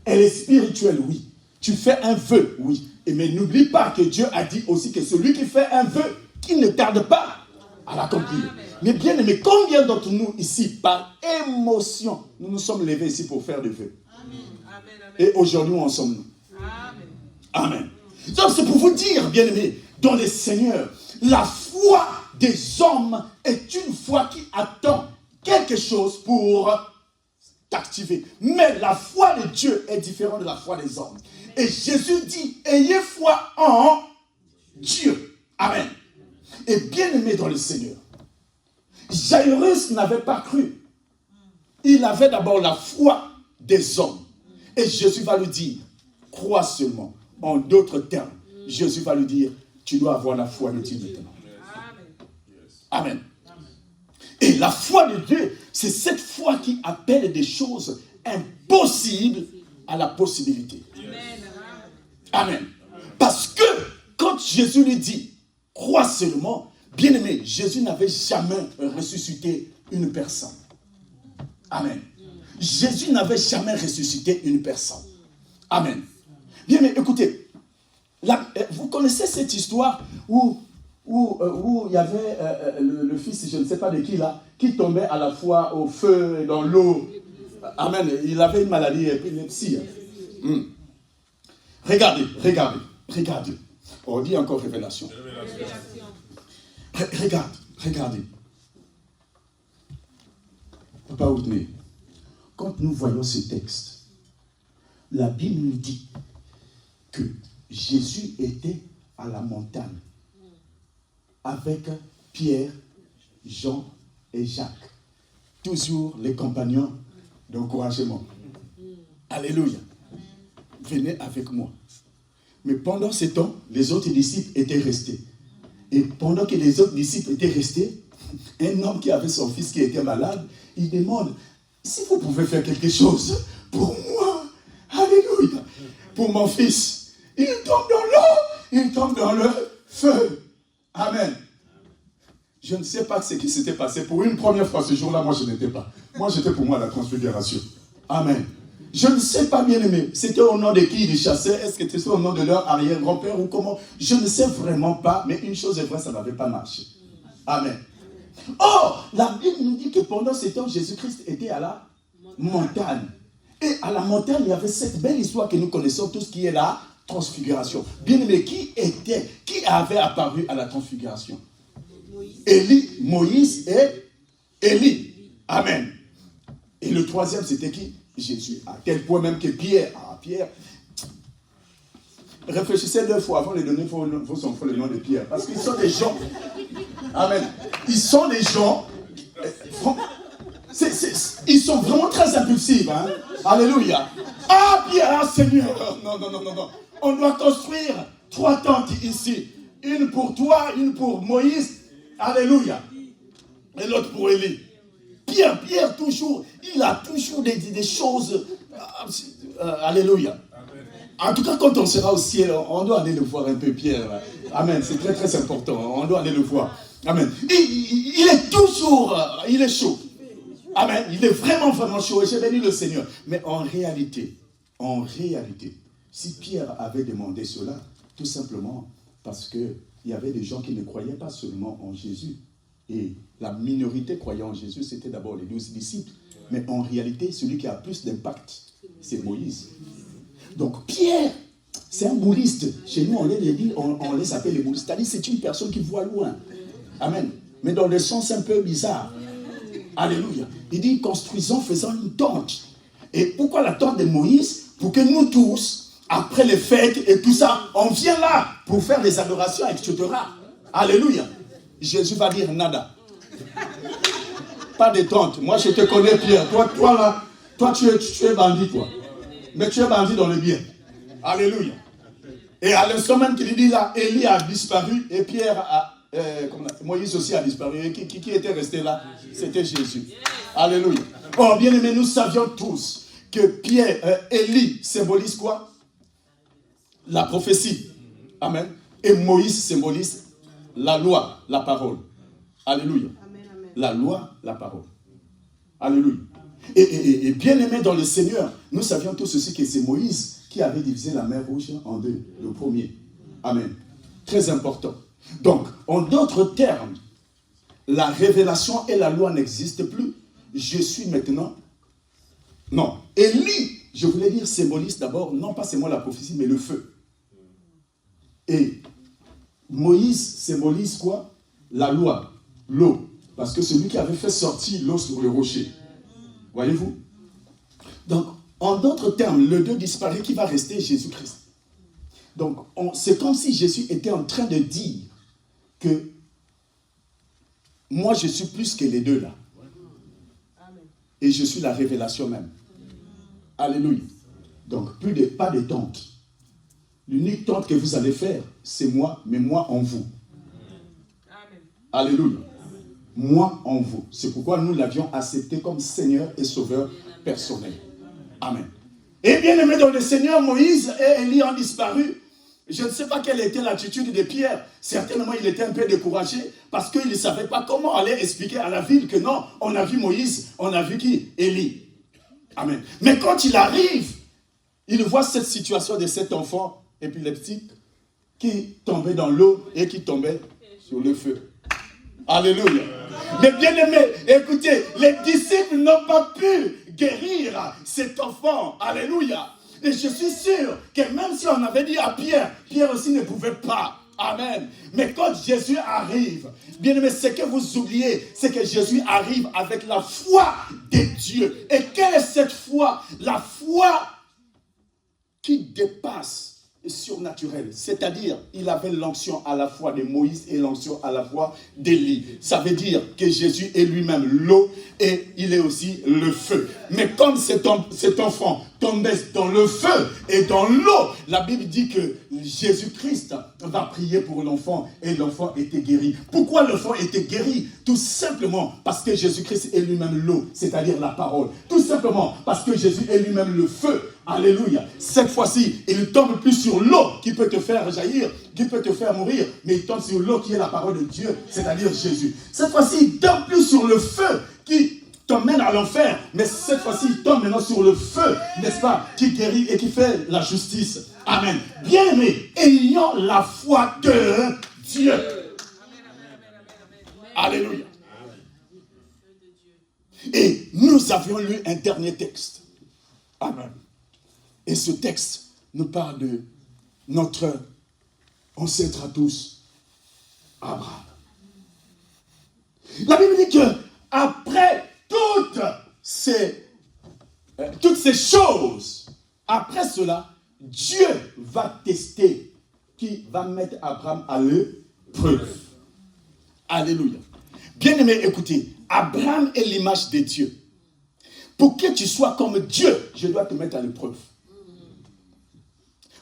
Elle est spirituelle, oui. Tu fais un vœu, oui. Mais n'oublie pas que Dieu a dit aussi que celui qui fait un vœu, qui ne tarde pas à l'accomplir. Mais bien aimé, combien d'entre nous ici, par émotion, nous nous sommes levés ici pour faire des vœux? Et aujourd'hui, où en sommes-nous? Amen. Donc c'est pour vous dire, bien aimé, dans le Seigneur, la foi des hommes est une foi qui attend quelque chose pour t'activer. Mais la foi de Dieu est différente de la foi des hommes. Et Jésus dit, ayez foi en Dieu. Amen. Et bien aimé dans le Seigneur, Jairus n'avait pas cru. Il avait d'abord la foi des hommes. Et Jésus va lui dire, crois seulement. En d'autres termes, Jésus va lui dire, tu dois avoir la foi de Dieu maintenant. Amen. Et la foi de Dieu, c'est cette foi qui appelle des choses impossibles à la possibilité. Amen. Parce que quand Jésus lui dit, crois seulement, bien aimé, Jésus n'avait jamais ressuscité une personne. Amen. Jésus n'avait jamais ressuscité une personne. Amen. Bien, mais écoutez, vous connaissez cette histoire où il y avait le fils, je ne sais pas de qui là, qui tombait à la fois au feu et dans l'eau. Amen. Il avait une maladie épilepsie. Regardez. On dit encore révélation. Regardez. Papa Whitney, quand nous voyons ce texte, la Bible nous dit que Jésus était à la montagne avec Pierre, Jean et Jacques. Toujours les compagnons d'encouragement. Alléluia. Venez avec moi. Mais pendant ce temps, les autres disciples étaient restés. Et pendant que les autres disciples étaient restés, un homme qui avait son fils qui était malade, il demande, si vous pouvez faire quelque chose pour moi, alléluia, pour mon fils. Il tombe dans l'eau, il tombe dans le feu. Amen. Je ne sais pas ce qui s'était passé. Pour une première fois ce jour-là, moi je n'étais pas. Moi j'étais pour moi à la transfiguration. Amen. Je ne sais pas, bien aimé, c'était au nom de qui ils chassaient. Est-ce que c'était au nom de leur arrière-grand-père ou comment? Je ne sais vraiment pas, mais une chose est vraie, ça n'avait pas marché. Amen. Or, la Bible nous dit que pendant ce temps, Jésus-Christ était à la montagne. Et à la montagne, il y avait cette belle histoire que nous connaissons tous qui est la transfiguration. Bien aimé, qui avait apparu à la transfiguration? Élie, Moïse et Élie. Amen. Et le troisième, c'était qui? Jésus. À tel point même que Pierre, réfléchissez 2 fois avant de donner vos enfants le nom de Pierre. Parce qu'ils sont des gens. Amen. Ils sont des gens. Ils sont vraiment très impulsifs. Hein? Alléluia. Ah, Pierre, ah, Seigneur. Non. On doit construire 3 tentes ici. Une pour toi, une pour Moïse. Alléluia. Et l'autre pour Élie. Pierre, toujours, il a toujours des choses. Alléluia. En tout cas, quand on sera au ciel, on doit aller le voir un peu, Pierre. Amen. C'est très, très important. On doit aller le voir. Amen. Il est toujours, il est chaud. Amen. Il est vraiment, vraiment chaud. Et j'ai béni le Seigneur. Mais en réalité, si Pierre avait demandé cela, tout simplement parce qu'il y avait des gens qui ne croyaient pas seulement en Jésus. Et la minorité croyant en Jésus, c'était d'abord les 12 disciples. Mais en réalité, celui qui a plus d'impact, c'est Moïse. Donc Pierre, c'est un bouliste. Chez nous, on les appelle les boulistes. C'est-à-dire c'est une personne qui voit loin. Amen. Mais dans le sens un peu bizarre. Alléluia. Il dit, construisons, faisons une tente. Et pourquoi la tente de Moïse? Pour que nous tous, après les fêtes et tout ça, on vient là pour faire des adorations, etc. Alléluia. Jésus va dire nada. Pas de tente. Moi, je te connais, Pierre. Toi là, tu es bandit, toi. Mais tu es bandit dans le bien. Alléluia. Et à l'instant même qu'il dit là, Élie a disparu et Moïse aussi a disparu. Et qui était resté là? C'était Jésus. Alléluia. Oh, bien aimé, nous savions tous que Élie symbolise quoi? La prophétie. Amen. Et Moïse symbolise la loi, la parole. Alléluia. Amen. La loi, la parole. Alléluia. Et bien aimé dans le Seigneur, nous savions tous ceci que c'est Moïse qui avait divisé la mer Rouge en 2, le premier. Amen. Très important. Donc, en d'autres termes, la révélation et la loi n'existent plus. Je suis maintenant... Non. Élie, je voulais dire, symbolise d'abord, non pas seulement la prophétie, mais le feu. Et Moïse symbolise quoi? La loi, l'eau. Parce que celui qui avait fait sortir l'eau sur le rocher. Voyez-vous? Donc, en d'autres termes, le 2 disparaît, qui va rester? Jésus-Christ. Donc, c'est comme si Jésus était en train de dire que moi, je suis plus que les deux là. Et je suis la révélation même. Alléluia. Donc, pas de tente. L'unique tente que vous allez faire, c'est moi, mais moi en vous. Amen. Alléluia. Moi en vous. C'est pourquoi nous l'avions accepté comme Seigneur et Sauveur personnel. Amen. Et bien aimé dans le Seigneur, Moïse et Élie ont disparu. Je ne sais pas quelle était l'attitude de Pierre. Certainement, il était un peu découragé parce qu'il ne savait pas comment aller expliquer à la ville que non, on a vu Moïse, on a vu qui? Élie. Amen. Mais quand il arrive, il voit cette situation de cet enfant épileptique qui tombait dans l'eau et qui tombait sur le feu. Alléluia. Mais bien aimé, écoutez, les disciples n'ont pas pu guérir cet enfant. Alléluia. Et je suis sûr que même si on avait dit à Pierre, Pierre aussi ne pouvait pas. Amen. Mais quand Jésus arrive, bien aimé, ce que vous oubliez, c'est que Jésus arrive avec la foi de Dieu. Et quelle est cette foi? La foi qui dépasse le surnaturel. C'est-à-dire, il avait l'onction à la fois de Moïse et l'onction à la fois d'Élie. Ça veut dire que Jésus est lui-même l'eau et il est aussi le feu. Mais comme cet enfant tombait dans le feu et dans l'eau, la Bible dit que Jésus-Christ va prier pour l'enfant et l'enfant était guéri. Pourquoi l'enfant était guéri? Tout simplement parce que Jésus-Christ est lui-même l'eau, c'est-à-dire la parole. Tout simplement parce que Jésus est lui-même le feu. Alléluia. Cette fois-ci, il ne tombe plus sur l'eau qui peut te faire jaillir, qui peut te faire mourir, mais il tombe sur l'eau qui est la parole de Dieu, c'est-à-dire Jésus. Cette fois-ci, il ne tombe plus sur le feu qui t'emmène à l'enfer, mais cette fois-ci, il tombe maintenant sur le feu, n'est-ce pas, qui guérit et qui fait la justice. Amen. Bien-aimés, ayant la foi de Dieu. Alléluia. Et nous avions lu un dernier texte. Amen. Et ce texte nous parle de notre ancêtre à tous, Abraham. La Bible dit que après toutes ces choses, après cela, Dieu va tester, qui va mettre Abraham à l'épreuve. Alléluia. Bien-aimé, écoutez, Abraham est l'image de Dieu. Pour que tu sois comme Dieu, je dois te mettre à l'épreuve.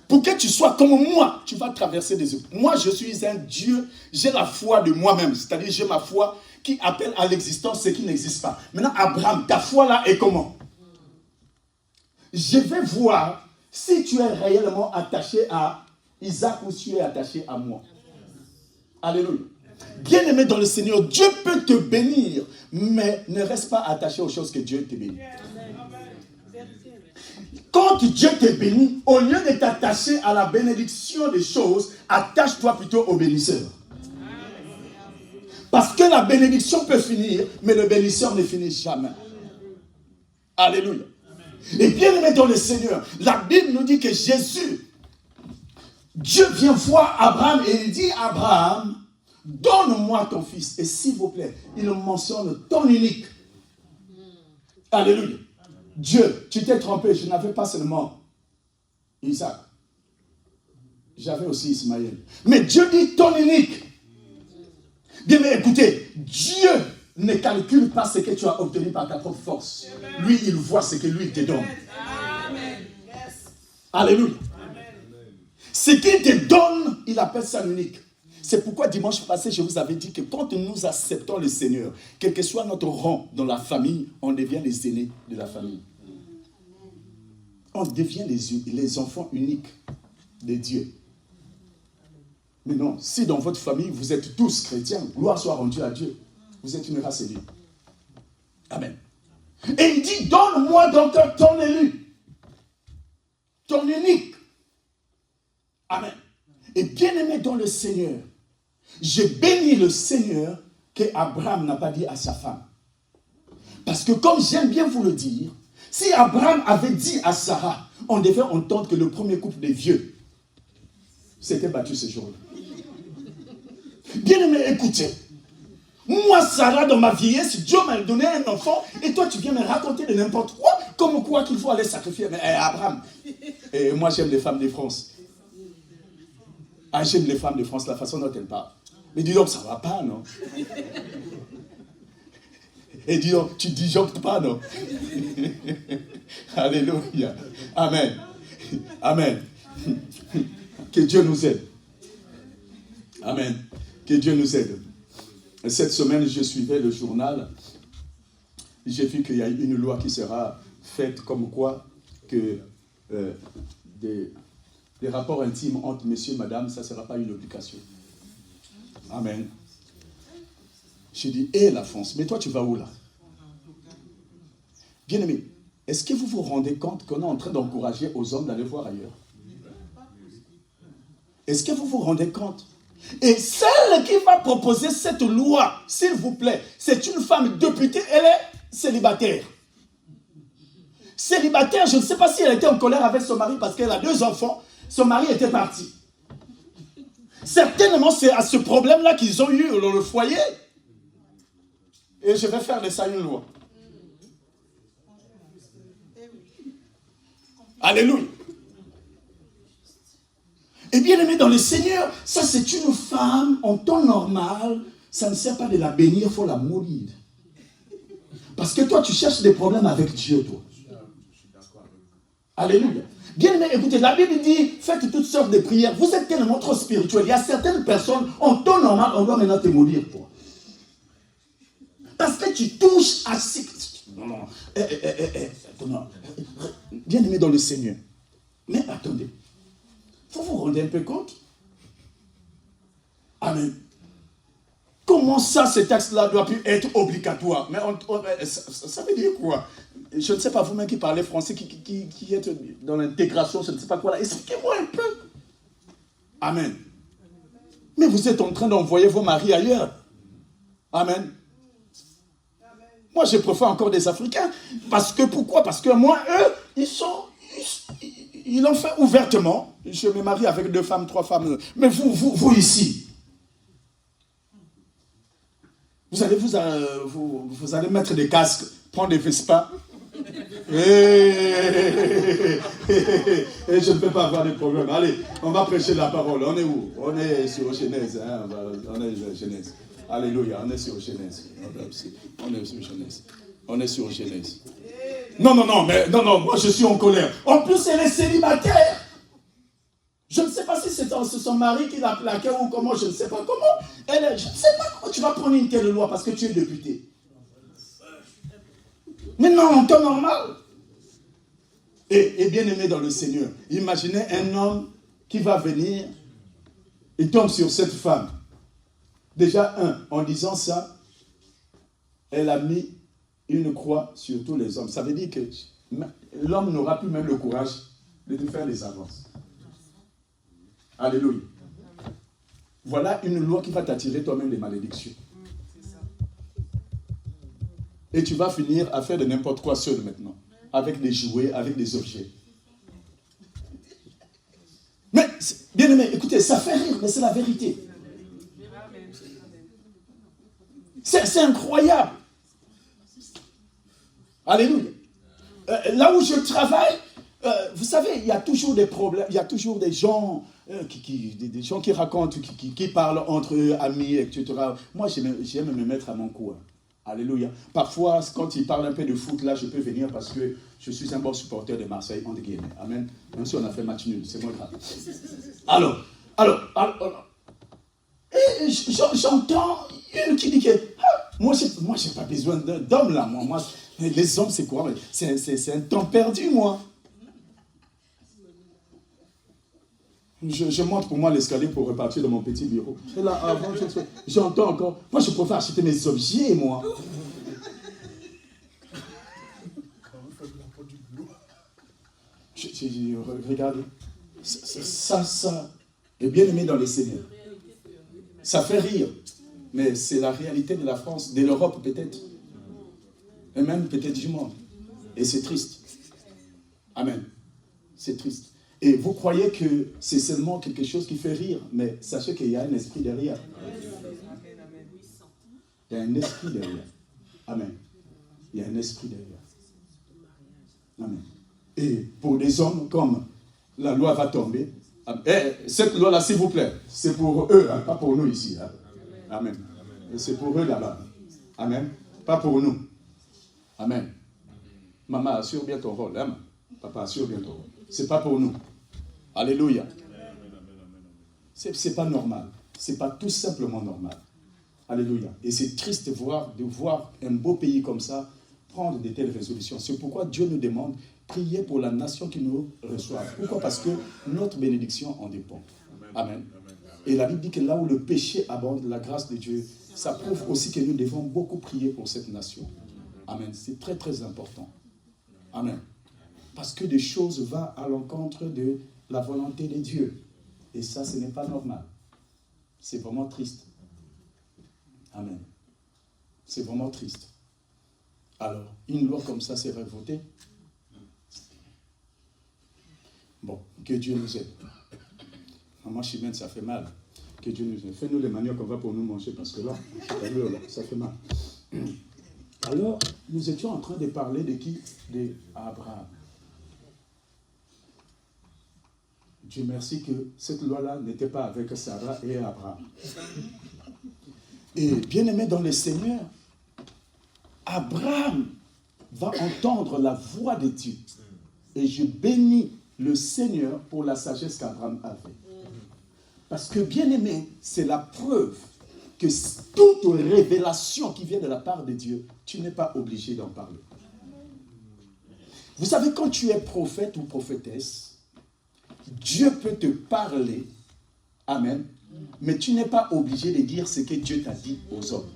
Pour que tu sois comme moi, tu vas traverser des épreuves. Moi, je suis un Dieu, j'ai la foi de moi-même, c'est-à-dire j'ai ma foi qui appelle à l'existence ce qui n'existe pas. Maintenant, Abraham, ta foi là est comment? Je vais voir si tu es réellement attaché à Isaac ou si tu es attaché à moi. Alléluia. Bien-aimé dans le Seigneur, Dieu peut te bénir, mais ne reste pas attaché aux choses que Dieu te bénit. Quand Dieu te bénit, au lieu de t'attacher à la bénédiction des choses, attache-toi plutôt au bénisseur. Parce que la bénédiction peut finir, mais le bénisseur ne finit jamais. Alléluia. Et bien aimé dans le Seigneur, la Bible nous dit que Jésus, Dieu vient voir Abraham et il dit à Abraham, donne-moi ton fils. Et s'il vous plaît, il mentionne ton unique. Alléluia. Dieu, tu t'es trompé, je n'avais pas seulement Isaac. J'avais aussi Ismaël. Mais Dieu dit ton unique. Bien, mais écoutez, Dieu ne calcule pas ce que tu as obtenu par ta propre force. Lui, il voit ce que lui te donne. Alléluia. Ce qu'il te donne, il appelle ça unique. C'est pourquoi dimanche passé, je vous avais dit que quand nous acceptons le Seigneur, quel que soit notre rang dans la famille, on devient les aînés de la famille. On devient les enfants uniques de Dieu. Mais non, si dans votre famille, vous êtes tous chrétiens, gloire soit rendue à Dieu. Vous êtes une race élue. Amen. Et il dit, donne-moi donc ton élu. Ton unique. Amen. Et bien aimé dans le Seigneur, je bénis le Seigneur que Abraham n'a pas dit à sa femme. Parce que comme j'aime bien vous le dire, si Abraham avait dit à Sarah, on devait entendre que le premier couple des vieux s'était battu ce jour-là. Bien aimé, écoutez. Moi, Sarah, dans ma vieillesse, Dieu m'a donné un enfant et toi, tu viens me raconter de n'importe quoi, comme quoi qu'il faut aller sacrifier. Mais Abraham, et moi, j'aime les femmes de France. Ah, j'aime les femmes de France, la façon dont elles parlent. Mais dis donc, ça ne va pas, non? Et dis donc, tu disjonctes pas, non? Alléluia. Amen. Amen. Que Dieu nous aide. Amen. Que Dieu nous aide. Cette semaine, je suivais le journal. J'ai vu qu'il y a une loi qui sera faite comme quoi que des rapports intimes entre monsieur et madame, ça ne sera pas une obligation. Amen. Je dis, la France, mais toi tu vas où là? Bien-aimé, est-ce que vous vous rendez compte qu'on est en train d'encourager aux hommes d'aller voir ailleurs? Est-ce que vous vous rendez compte? Et celle qui va proposer cette loi, s'il vous plaît, c'est une femme députée, elle est célibataire. Célibataire, je ne sais pas si elle était en colère avec son mari parce qu'elle a 2 enfants, son mari était parti. Certainement, c'est à ce problème-là qu'ils ont eu dans le foyer. Et je vais faire de ça une loi. Alléluia. Et bien aimé dans le Seigneur, ça c'est une femme en temps normal, ça ne sert pas de la bénir, il faut la maudire. Parce que toi tu cherches des problèmes avec Dieu, toi. Alléluia. Bien aimé, écoutez, la Bible dit, faites toutes sortes de prières. Vous êtes tellement trop spirituel. Il y a certaines personnes, en temps normal, on doit maintenant te maudire, toi. Parce que tu touches à ce... Non. Bien aimé dans le Seigneur. Mais attendez. Vous vous rendez un peu compte? Amen. Comment ça, ce texte-là doit plus être obligatoire? Mais ça veut dire quoi? Je ne sais pas, vous-même qui parlez français, qui êtes dans l'intégration, je ne sais pas quoi là. Expliquez-moi un peu. Amen. Mais vous êtes en train d'envoyer vos maris ailleurs. Amen. Moi, je préfère encore des Africains. Parce que, pourquoi? Parce que moi, eux, ils l'ont fait ouvertement. Je me marie avec 2 femmes, 3 femmes. Mais vous ici, Vous allez mettre des casques, prendre des Vespa. Et je ne peux pas avoir de problème. Allez, on va prêcher la parole. On est où? On est sur Genèse. Hein? On est sur Genèse. Alléluia, on est sur Genèse. On est sur Genèse. On est sur Genèse. Non, moi je suis en colère. En plus, elle est célibataire. Je ne sais pas si c'est son mari qui l'a plaqué ou comment, je ne sais pas comment. Je ne sais pas comment tu vas prendre une telle loi parce que tu es député. Mais non, en temps normal. Et bien aimé dans le Seigneur, imaginez un homme qui va venir et tombe sur cette femme. Déjà, en disant ça, elle a mis une croix sur tous les hommes. Ça veut dire que l'homme n'aura plus même le courage de te faire des avances. Alléluia. Voilà une loi qui va t'attirer toi-même des malédictions. Et tu vas finir à faire de n'importe quoi seul maintenant. Avec des jouets, avec des objets. Mais, bien aimé, écoutez, ça fait rire, mais c'est la vérité. C'est incroyable. Alléluia. Là où je travaille, vous savez, il y a toujours des problèmes, il y a toujours des gens, des gens qui racontent, qui parlent entre eux, amis, etc. Moi, j'aime me mettre à mon coin. Alléluia. Parfois, quand ils parlent un peu de foot, là, je peux venir parce que je suis un bon supporter de Marseille, entre guillemets. Amen. Même si on a fait match nul, c'est moins grave. Alors, et j'entends une qui dit que moi, j'ai pas besoin d'hommes là. Moi, les hommes, c'est quoi? C'est un temps perdu, moi. Je monte pour moi l'escalier pour repartir dans mon petit bureau. Et là, avant, j'entends encore. Moi, je préfère acheter mes objets, moi. Regardez. Ça est bien aimé dans les Seigneurs. Ça fait rire. Mais c'est la réalité de la France, de l'Europe peut-être. Et même peut-être du monde. Et c'est triste. Amen. C'est triste. Et vous croyez que c'est seulement quelque chose qui fait rire, mais sachez qu'il y a un esprit derrière. Il y a un esprit derrière. Amen. Il y a un esprit derrière. Amen. Et pour des hommes, comme la loi va tomber, cette loi-là, s'il vous plaît, c'est pour eux, hein, pas pour nous ici. Hein. Amen. Et c'est pour eux là-bas. Amen. Pas pour nous. Amen. Maman, assure bien ton rôle. Hein? Papa, assure bien ton rôle. C'est pas pour nous. Alléluia. C'est pas normal. C'est pas tout simplement normal. Alléluia. Et c'est triste de voir un beau pays comme ça prendre de telles résolutions. C'est pourquoi Dieu nous demande prier pour la nation qui nous reçoit. Pourquoi? Parce que notre bénédiction en dépend. Amen. Et la Bible dit que là où le péché abonde, la grâce de Dieu, ça prouve aussi que nous devons beaucoup prier pour cette nation. Amen. C'est très très important. Amen. Parce que des choses vont à l'encontre de la volonté de Dieu. Et ça, ce n'est pas normal. C'est vraiment triste. Amen. C'est vraiment triste. Alors, une loi comme ça serait votée. Bon, que Dieu nous aide. Maman Chimène, ça fait mal. Que Dieu nous aide. Fais-nous les manières qu'on va pour nous manger, parce que là, ça fait mal. Alors, nous étions en train de parler de qui? D'Abraham. Dieu merci que cette loi-là n'était pas avec Sarah et Abraham. Et bien aimé dans le Seigneur, Abraham va entendre la voix de Dieu. Et je bénis le Seigneur pour la sagesse qu'Abraham avait. Parce que bien aimé, c'est la preuve que toute révélation qui vient de la part de Dieu, tu n'es pas obligé d'en parler. Vous savez, quand tu es prophète ou prophétesse, Dieu peut te parler, amen, mais tu n'es pas obligé de dire ce que Dieu t'a dit aux hommes.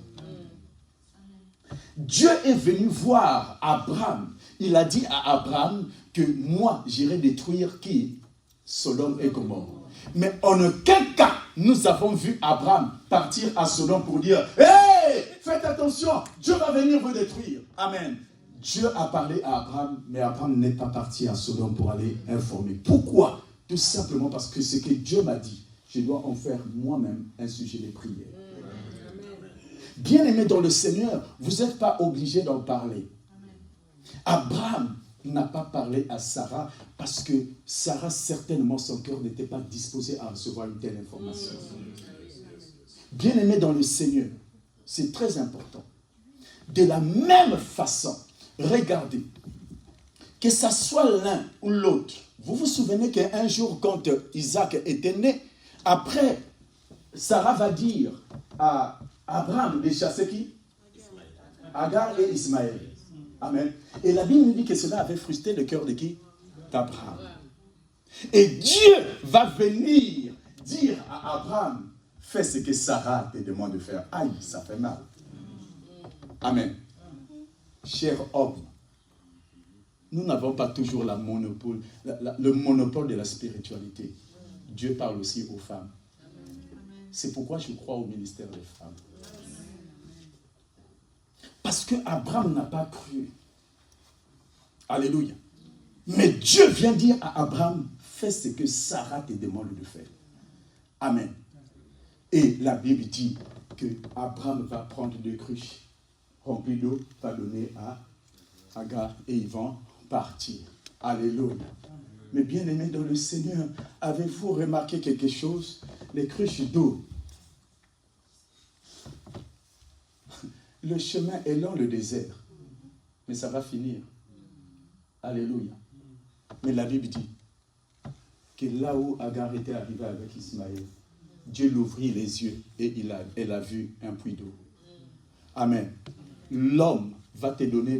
Dieu est venu voir Abraham. Il a dit à Abraham que moi, j'irai détruire qui? Sodome et Gomorrhe. Mais en aucun cas, nous avons vu Abraham partir à Sodome pour dire « Hey, faites attention, Dieu va venir vous détruire. » Amen. Dieu a parlé à Abraham, mais Abraham n'est pas parti à Sodome pour aller informer. Pourquoi? Tout simplement parce que ce que Dieu m'a dit, je dois en faire moi-même un sujet de prière. Bien-aimés dans le Seigneur, vous n'êtes pas obligés d'en parler. Abraham n'a pas parlé à Sarah parce que Sarah, certainement, son cœur n'était pas disposé à recevoir une telle information. Bien-aimés dans le Seigneur, c'est très important. De la même façon, regardez, que ce soit l'un ou l'autre. Vous vous souvenez qu'un jour, quand Isaac était né, après, Sarah va dire à Abraham de chasser qui? Agar et Ismaël. Amen. Et la Bible nous dit que cela avait frustré le cœur de qui? D'Abraham. Et Dieu va venir dire à Abraham, fais ce que Sarah te demande de faire. Aïe, ça fait mal. Amen. Cher homme, nous n'avons pas toujours le monopole de la spiritualité. Dieu parle aussi aux femmes. C'est pourquoi je crois au ministère des femmes. Parce que Abraham n'a pas cru. Alléluia. Mais Dieu vient dire à Abraham, fais ce que Sarah te demande de faire. Amen. Et la Bible dit que Abraham va prendre 2 cruches remplies d'eau, va donner à Agar et ils vont partir. Alléluia. Mais bien aimés dans le Seigneur, avez-vous remarqué quelque chose? Les cruches d'eau. Le chemin est long, le désert. Mais ça va finir. Alléluia. Mais la Bible dit que là où Agar était arrivée avec Ismaël, Dieu l'ouvrit les yeux et elle a vu un puits d'eau. Amen. L'homme va te donner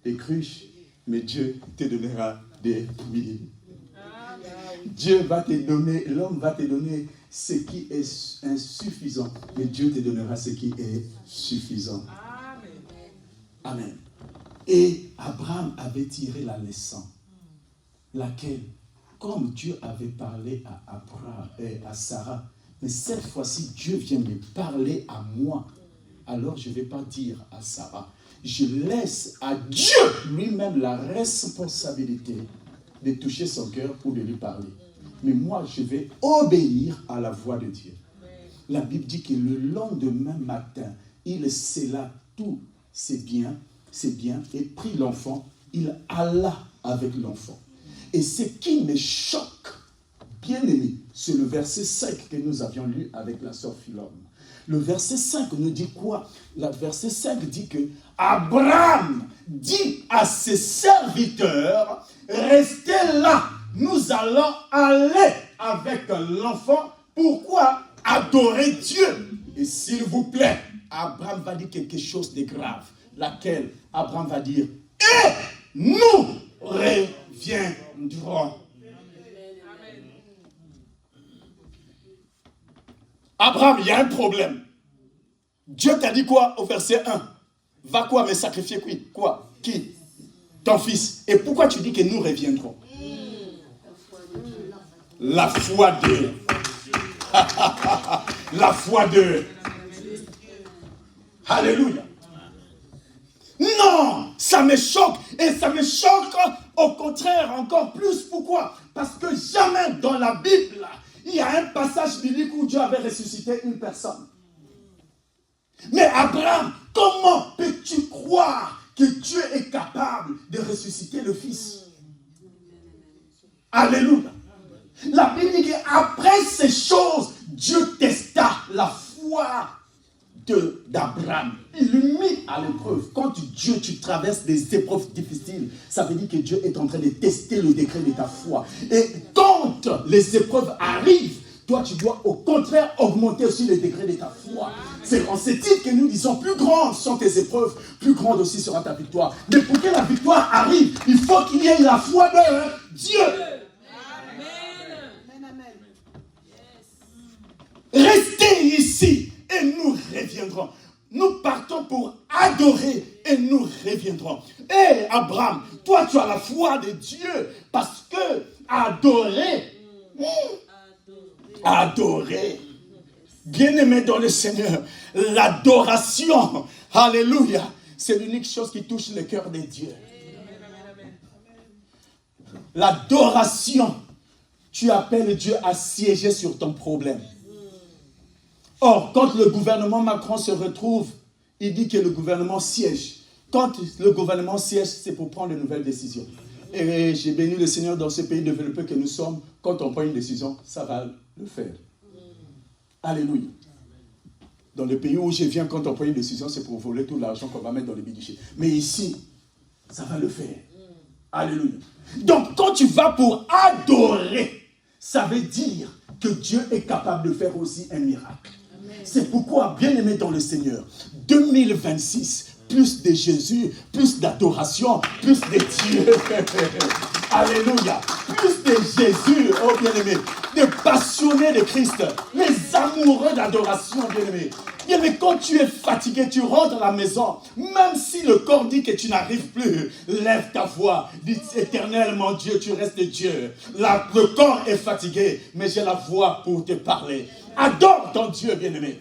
des cruches, mais Dieu te donnera des puits. Dieu va te donner, l'homme va te donner ce qui est insuffisant, mais Dieu te donnera ce qui est suffisant. Amen. Et Abraham avait tiré la leçon, laquelle, comme Dieu avait parlé à Abraham et à Sarah, mais cette fois-ci, Dieu vient me parler à moi, alors je ne vais pas dire à Sarah. Je laisse à Dieu lui-même la responsabilité de toucher son cœur ou de lui parler. Mais moi, je vais obéir à la voix de Dieu. La Bible dit que le lendemain matin, il scella tous ses biens, et prit l'enfant, il alla avec l'enfant. Et ce qui me choque, bien aimé, c'est le verset 5 que nous avions lu avec la sœur Philomène. Le verset 5 nous dit quoi? Le verset 5 dit que Abraham dit à ses serviteurs, restez là, nous allons aller avec l'enfant. Pourquoi? Adorer Dieu. Et s'il vous plaît, Abraham va dire quelque chose de grave, laquelle Abraham va dire, et nous reviendrons. Abraham, il y a un problème. Dieu t'a dit quoi au verset 1? Va quoi me sacrifier quoi? Qui? Ton fils. Et pourquoi tu dis que nous reviendrons? La foi de... La foi de... Alléluia. Non, ça me choque. Et ça me choque au contraire encore plus. Pourquoi? Parce que jamais dans la Bible, il y a un passage biblique où Dieu avait ressuscité une personne. Mais Abraham, comment peux-tu croire que Dieu est capable de ressusciter le fils? Alléluia. La Bible dit qu'après ces choses, Dieu testa la foi d'Abraham. Il lui mit à l'épreuve. Quand tu traverses des épreuves difficiles, ça veut dire que Dieu est en train de tester le degré de ta foi. Et quand les épreuves arrivent, toi, tu dois au contraire augmenter aussi le degré de ta foi. C'est en ce titre que nous disons, plus grandes sont tes épreuves, plus grande aussi sera ta victoire. Mais pour que la victoire arrive, il faut qu'il y ait la foi de Dieu. Restez ici et nous reviendrons. Nous partons pour adorer et nous reviendrons. Hé Abraham, toi tu as la foi de Dieu parce que adorer, bien-aimé dans le Seigneur, l'adoration, alléluia, c'est l'unique chose qui touche le cœur de Dieu. L'adoration, tu appelles Dieu à siéger sur ton problème. Or, quand le gouvernement Macron se retrouve, il dit que le gouvernement siège. Quand le gouvernement siège, c'est pour prendre de nouvelles décisions. Et j'ai béni le Seigneur dans ce pays développé que nous sommes. Quand on prend une décision, ça va le faire. Alléluia. Dans le pays où je viens, quand on prend une décision, c'est pour voler tout l'argent qu'on va mettre dans les biduchés. Mais ici, ça va le faire. Alléluia. Donc, quand tu vas pour adorer, ça veut dire que Dieu est capable de faire aussi un miracle. C'est pourquoi, bien-aimé dans le Seigneur, 2026, plus de Jésus, plus d'adoration, plus de Dieu. Alléluia. Plus de Jésus, oh bien-aimé, des passionnés de Christ, les amoureux d'adoration, bien-aimé. Bien-aimé, quand tu es fatigué, tu rentres à la maison, même si le corps dit que tu n'arrives plus, lève ta voix, dis éternellement Dieu, tu restes Dieu. Le corps est fatigué, mais j'ai la voix pour te parler. Adore ton Dieu, bien-aimé.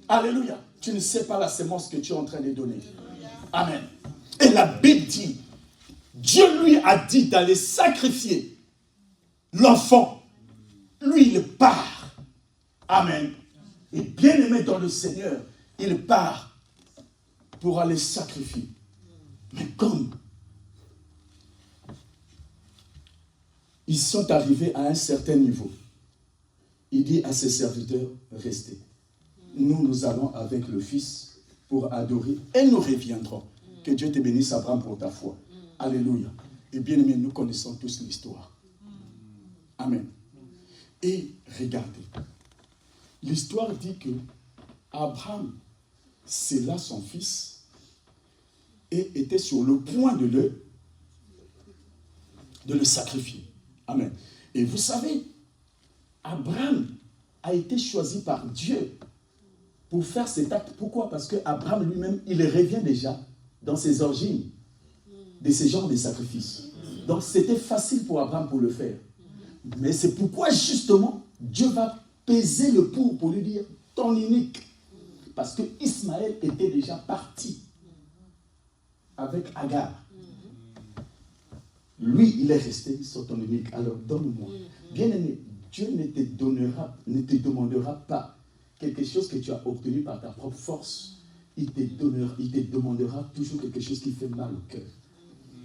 Alléluia. Tu ne sais pas la sémence que tu es en train de donner. Amen. Et la Bible dit, Dieu lui a dit d'aller sacrifier l'enfant. Lui, il part. Amen. Et bien aimé dans le Seigneur, il part pour aller sacrifier. Mais comme ils sont arrivés à un certain niveau, il dit à ses serviteurs, restez. Nous allons avec le Fils pour adorer et nous reviendrons. Que Dieu te bénisse, Abraham, pour ta foi. Alléluia. Et bien aimé, nous connaissons tous l'histoire. Amen. Et regardez. L'histoire dit que Abraham, c'est là son fils, et était sur le point de le sacrifier. Amen. Et vous savez, Abraham a été choisi par Dieu pour faire cet acte. Pourquoi? Parce que Abraham lui-même, il revient déjà dans ses origines de ce genre de sacrifice. Donc c'était facile pour Abraham pour le faire. Mais c'est pourquoi justement Dieu va peser le pour lui dire ton unique. Parce que Ismaël était déjà parti avec Agar. Lui, il est resté sur ton unique. Alors donne-moi. Bien-aimé, Dieu ne te demandera pas quelque chose que tu as obtenu par ta propre force. Il te demandera toujours quelque chose qui fait mal au cœur.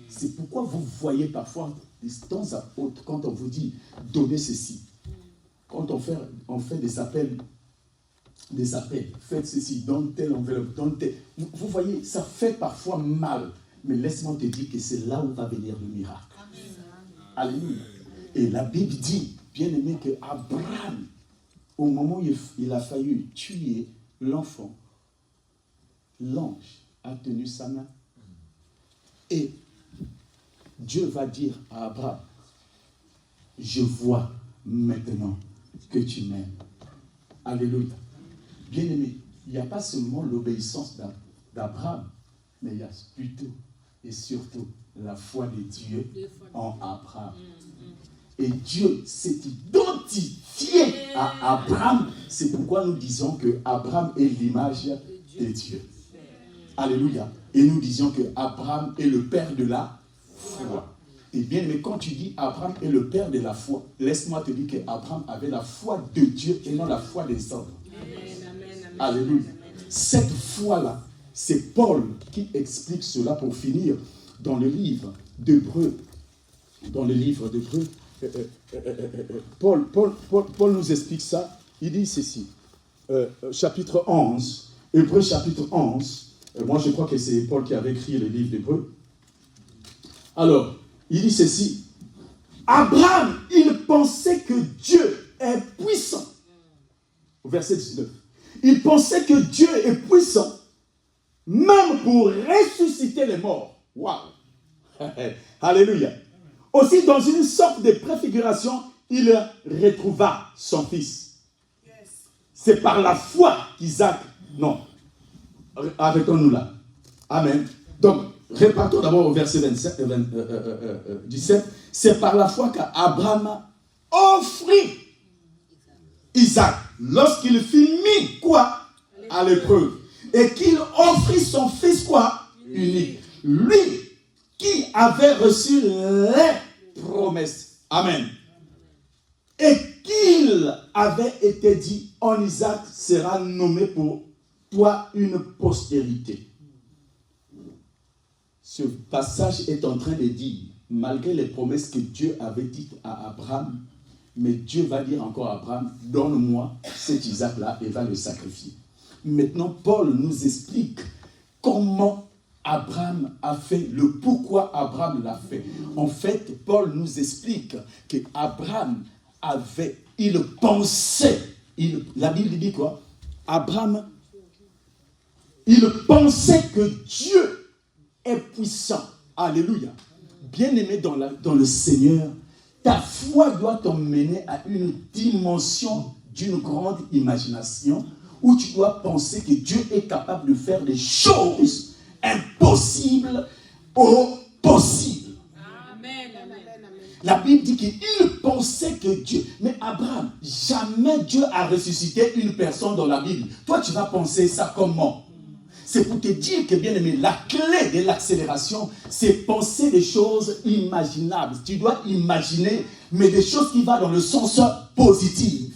C'est pourquoi vous voyez parfois de temps à autre, quand on vous dit donnez ceci, quand on fait des appels, faites ceci, donne telle enveloppe, donne telle. Vous voyez, ça fait parfois mal, mais laisse-moi te dire que c'est là où va venir le miracle. Alléluia. Et la Bible dit, bien aimé, que Abraham, au moment où il a failli tuer l'enfant, l'ange a tenu sa main. Et Dieu va dire à Abraham, je vois maintenant que tu m'aimes. Alléluia. Bien-aimé, il n'y a pas seulement l'obéissance d'Abraham, mais il y a plutôt et surtout la foi de Dieu en Abraham. Et Dieu s'est identifié à Abraham. C'est pourquoi nous disons que Abraham est l'image de Dieu. Alléluia. Et nous disions que Abraham est le père de la foi. Et bien, mais quand tu dis Abraham est le père de la foi, laisse-moi te dire qu'Abraham avait la foi de Dieu et non la foi des hommes. Alléluia. Cette foi-là, c'est Paul qui explique cela pour finir dans le livre d'Hébreux. Dans le livre d'Hébreux, Paul nous explique ça. Il dit ceci, chapitre 11, Hébreux chapitre 11. Moi, je crois que c'est Paul qui avait écrit le livre d'Hébreux. Alors, il dit ceci. Abraham, il pensait que Dieu est puissant. Verset 19. Il pensait que Dieu est puissant, même pour ressusciter les morts. Waouh! Alléluia. Aussi, dans une sorte de préfiguration, il retrouva son fils. C'est par la foi qu'Isaac... Non. Arrêtons-nous là. Amen. Donc, repartons d'abord au verset 17. C'est par la foi qu'Abraham offrit Isaac lorsqu'il fut mis, quoi? À l'épreuve. Et qu'il offrit son fils, quoi? Unique. Lui qui avait reçu les promesses. Amen. et qu'il avait été dit, en Isaac sera nommé pour toi une postérité. Ce passage est en train de dire, malgré les promesses que Dieu avait dites à Abraham, mais Dieu va dire encore à Abraham, donne-moi cet Isaac-là et va le sacrifier. Maintenant, Paul nous explique comment Abraham a fait, le pourquoi Abraham l'a fait. En fait, Paul nous explique qu'Abraham il pensait, la Bible dit quoi? Abraham, il pensait que Dieu est puissant. Alléluia. Bien-aimé dans le Seigneur, ta foi doit t'emmener à une dimension d'une grande imagination où tu dois penser que Dieu est capable de faire des choses impossibles au possible. Amen. La Bible dit qu'il pensait que Dieu... Mais Abraham, jamais Dieu a ressuscité une personne dans la Bible. Toi, tu vas penser ça comment? C'est pour te dire que, bien aimé, la clé de l'accélération, c'est penser des choses imaginables. Tu dois imaginer, mais des choses qui vont dans le sens positif.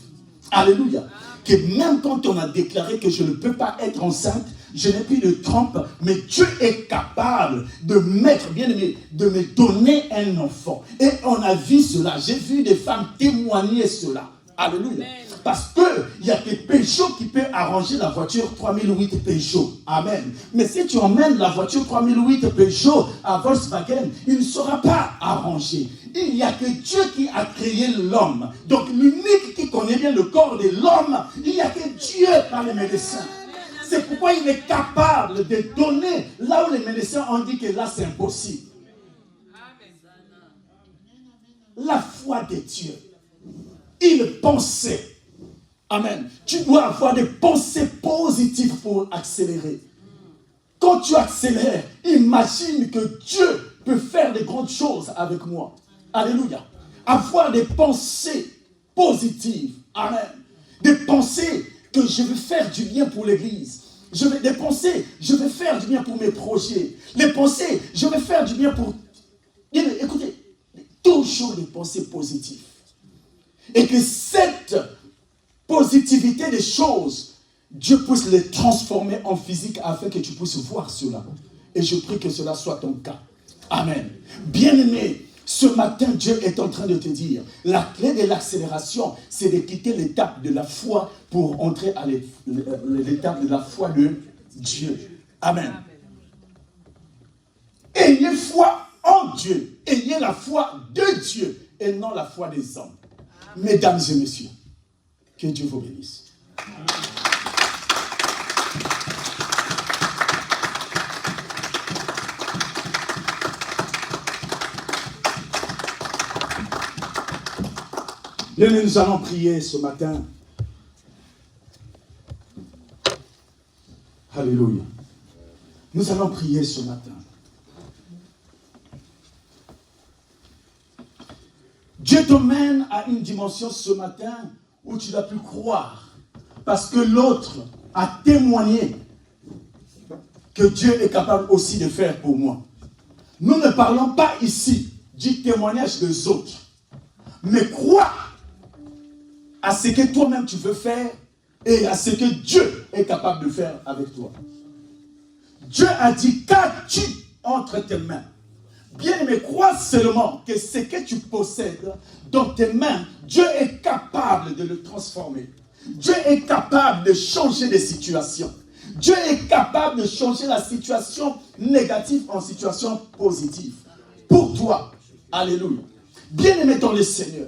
Alléluia. Que même quand on a déclaré que je ne peux pas être enceinte, je n'ai plus de trompe, mais Dieu est capable de mettre, bien aimé, de me donner un enfant. Et on a vu cela. J'ai vu des femmes témoigner cela. Alléluia. Parce qu'il y a que Peugeot qui peut arranger la voiture 3008 Peugeot. Amen. Mais si tu emmènes la voiture 3008 Peugeot à Volkswagen, il ne sera pas arrangé. Il n'y a que Dieu qui a créé l'homme. Donc l'unique qui connaît bien le corps de l'homme, il n'y a que Dieu par les médecins. C'est pourquoi il est capable de donner là où les médecins ont dit que là c'est impossible. La foi de Dieu. Il pensait. Amen. Tu dois avoir des pensées positives pour accélérer. Quand tu accélères, imagine que Dieu peut faire de grandes choses avec moi. Alléluia. Avoir des pensées positives. Amen. Des pensées que je veux faire du bien pour l'église. Des pensées, je vais faire du bien pour mes projets. Les pensées, je vais faire du bien pour... Écoutez, toujours des pensées positives. Et que cette positivité des choses, Dieu puisse les transformer en physique afin que tu puisses voir cela. Et je prie que cela soit ton cas. Amen. Bien-aimé, ce matin, Dieu est en train de te dire, la clé de l'accélération, c'est de quitter l'étape de la foi pour entrer à l'étape de la foi de Dieu. Amen. Ayez foi en Dieu. Ayez la foi de Dieu et non la foi des hommes. Mesdames et messieurs, que Dieu vous bénisse. Bien, nous allons prier ce matin. Alléluia. Nous allons prier ce matin. Dieu t'emmène à une dimension ce matin où tu dois plus croire. Parce que l'autre a témoigné que Dieu est capable aussi de faire pour moi. Nous ne parlons pas ici du témoignage des autres. Mais crois à ce que toi-même tu veux faire et à ce que Dieu est capable de faire avec toi. Dieu a dit, qu'as-tu entre tes mains? Bien-aimé, crois seulement que ce que tu possèdes dans tes mains, Dieu est capable de le transformer. Dieu est capable de changer des situations. Dieu est capable de changer la situation négative en situation positive. Pour toi, alléluia. Bien-aimé dans le Seigneur,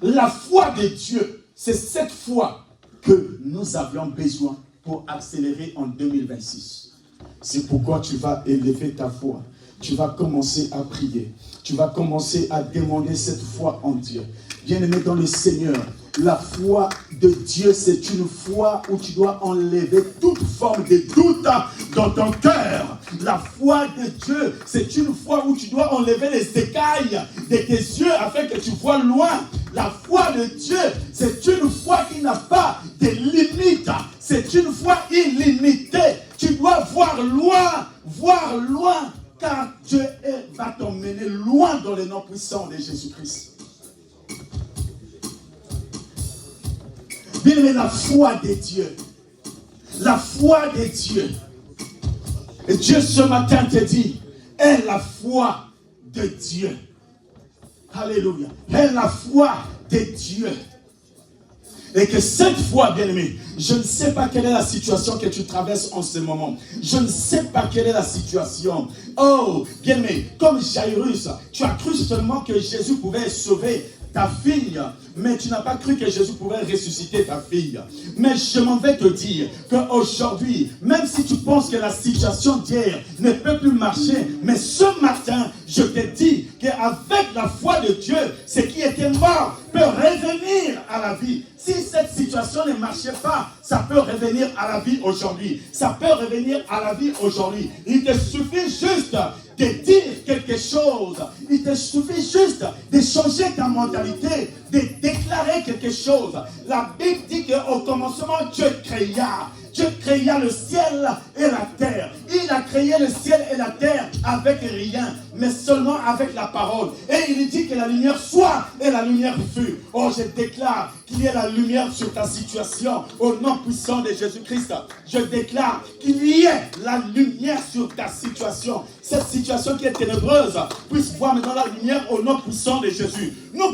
la foi de Dieu, c'est cette foi que nous avions besoin pour accélérer en 2026. C'est pourquoi tu vas élever ta foi. Tu vas commencer à prier. Tu vas commencer à demander cette foi en Dieu. Bien-aimé dans le Seigneur, la foi de Dieu, c'est une foi où tu dois enlever toute forme de doute dans ton cœur. La foi de Dieu, c'est une foi où tu dois enlever les écailles de tes yeux afin que tu vois loin. La foi de Dieu, c'est une foi qui n'a pas de limite. C'est une foi illimitée. Tu dois voir loin, car Dieu va t'emmener loin dans le nom puissant de Jésus-Christ. Bien aimé, la foi des dieux. La foi des dieux. Et Dieu ce matin te dit, aie la foi de Dieu. Alléluia. Aie la foi de Dieu. Et que cette foi, bien-aimé, je ne sais pas quelle est la situation que tu traverses en ce moment. Je ne sais pas quelle est la situation. Oh, bien-aimé, comme Jairus, tu as cru seulement que Jésus pouvait sauver ta fille, mais tu n'as pas cru que Jésus pouvait ressusciter ta fille. Mais je m'en vais te dire qu'aujourd'hui, même si tu penses que la situation d'hier ne peut plus marcher, mais ce matin, je te dis qu'avec la foi de Dieu, ce qui était mort peut revenir à la vie. Si cette situation ne marchait pas, ça peut revenir à la vie aujourd'hui. Ça peut revenir à la vie aujourd'hui. Il te suffit juste de dire quelque chose. Il te suffit juste de changer ta mentalité, de déclarer quelque chose. La Bible dit qu'au commencement, Dieu créa le ciel et la terre. Il a créé le ciel et la terre avec rien, mais seulement avec la parole. Et il dit que la lumière soit et la lumière fut. Oh, je déclare qu'il y ait la lumière sur ta situation au nom puissant de Jésus-Christ. Je déclare qu'il y ait la lumière sur ta situation. Cette situation qui est ténébreuse puisse voir maintenant la lumière au nom puissant de Jésus. Nous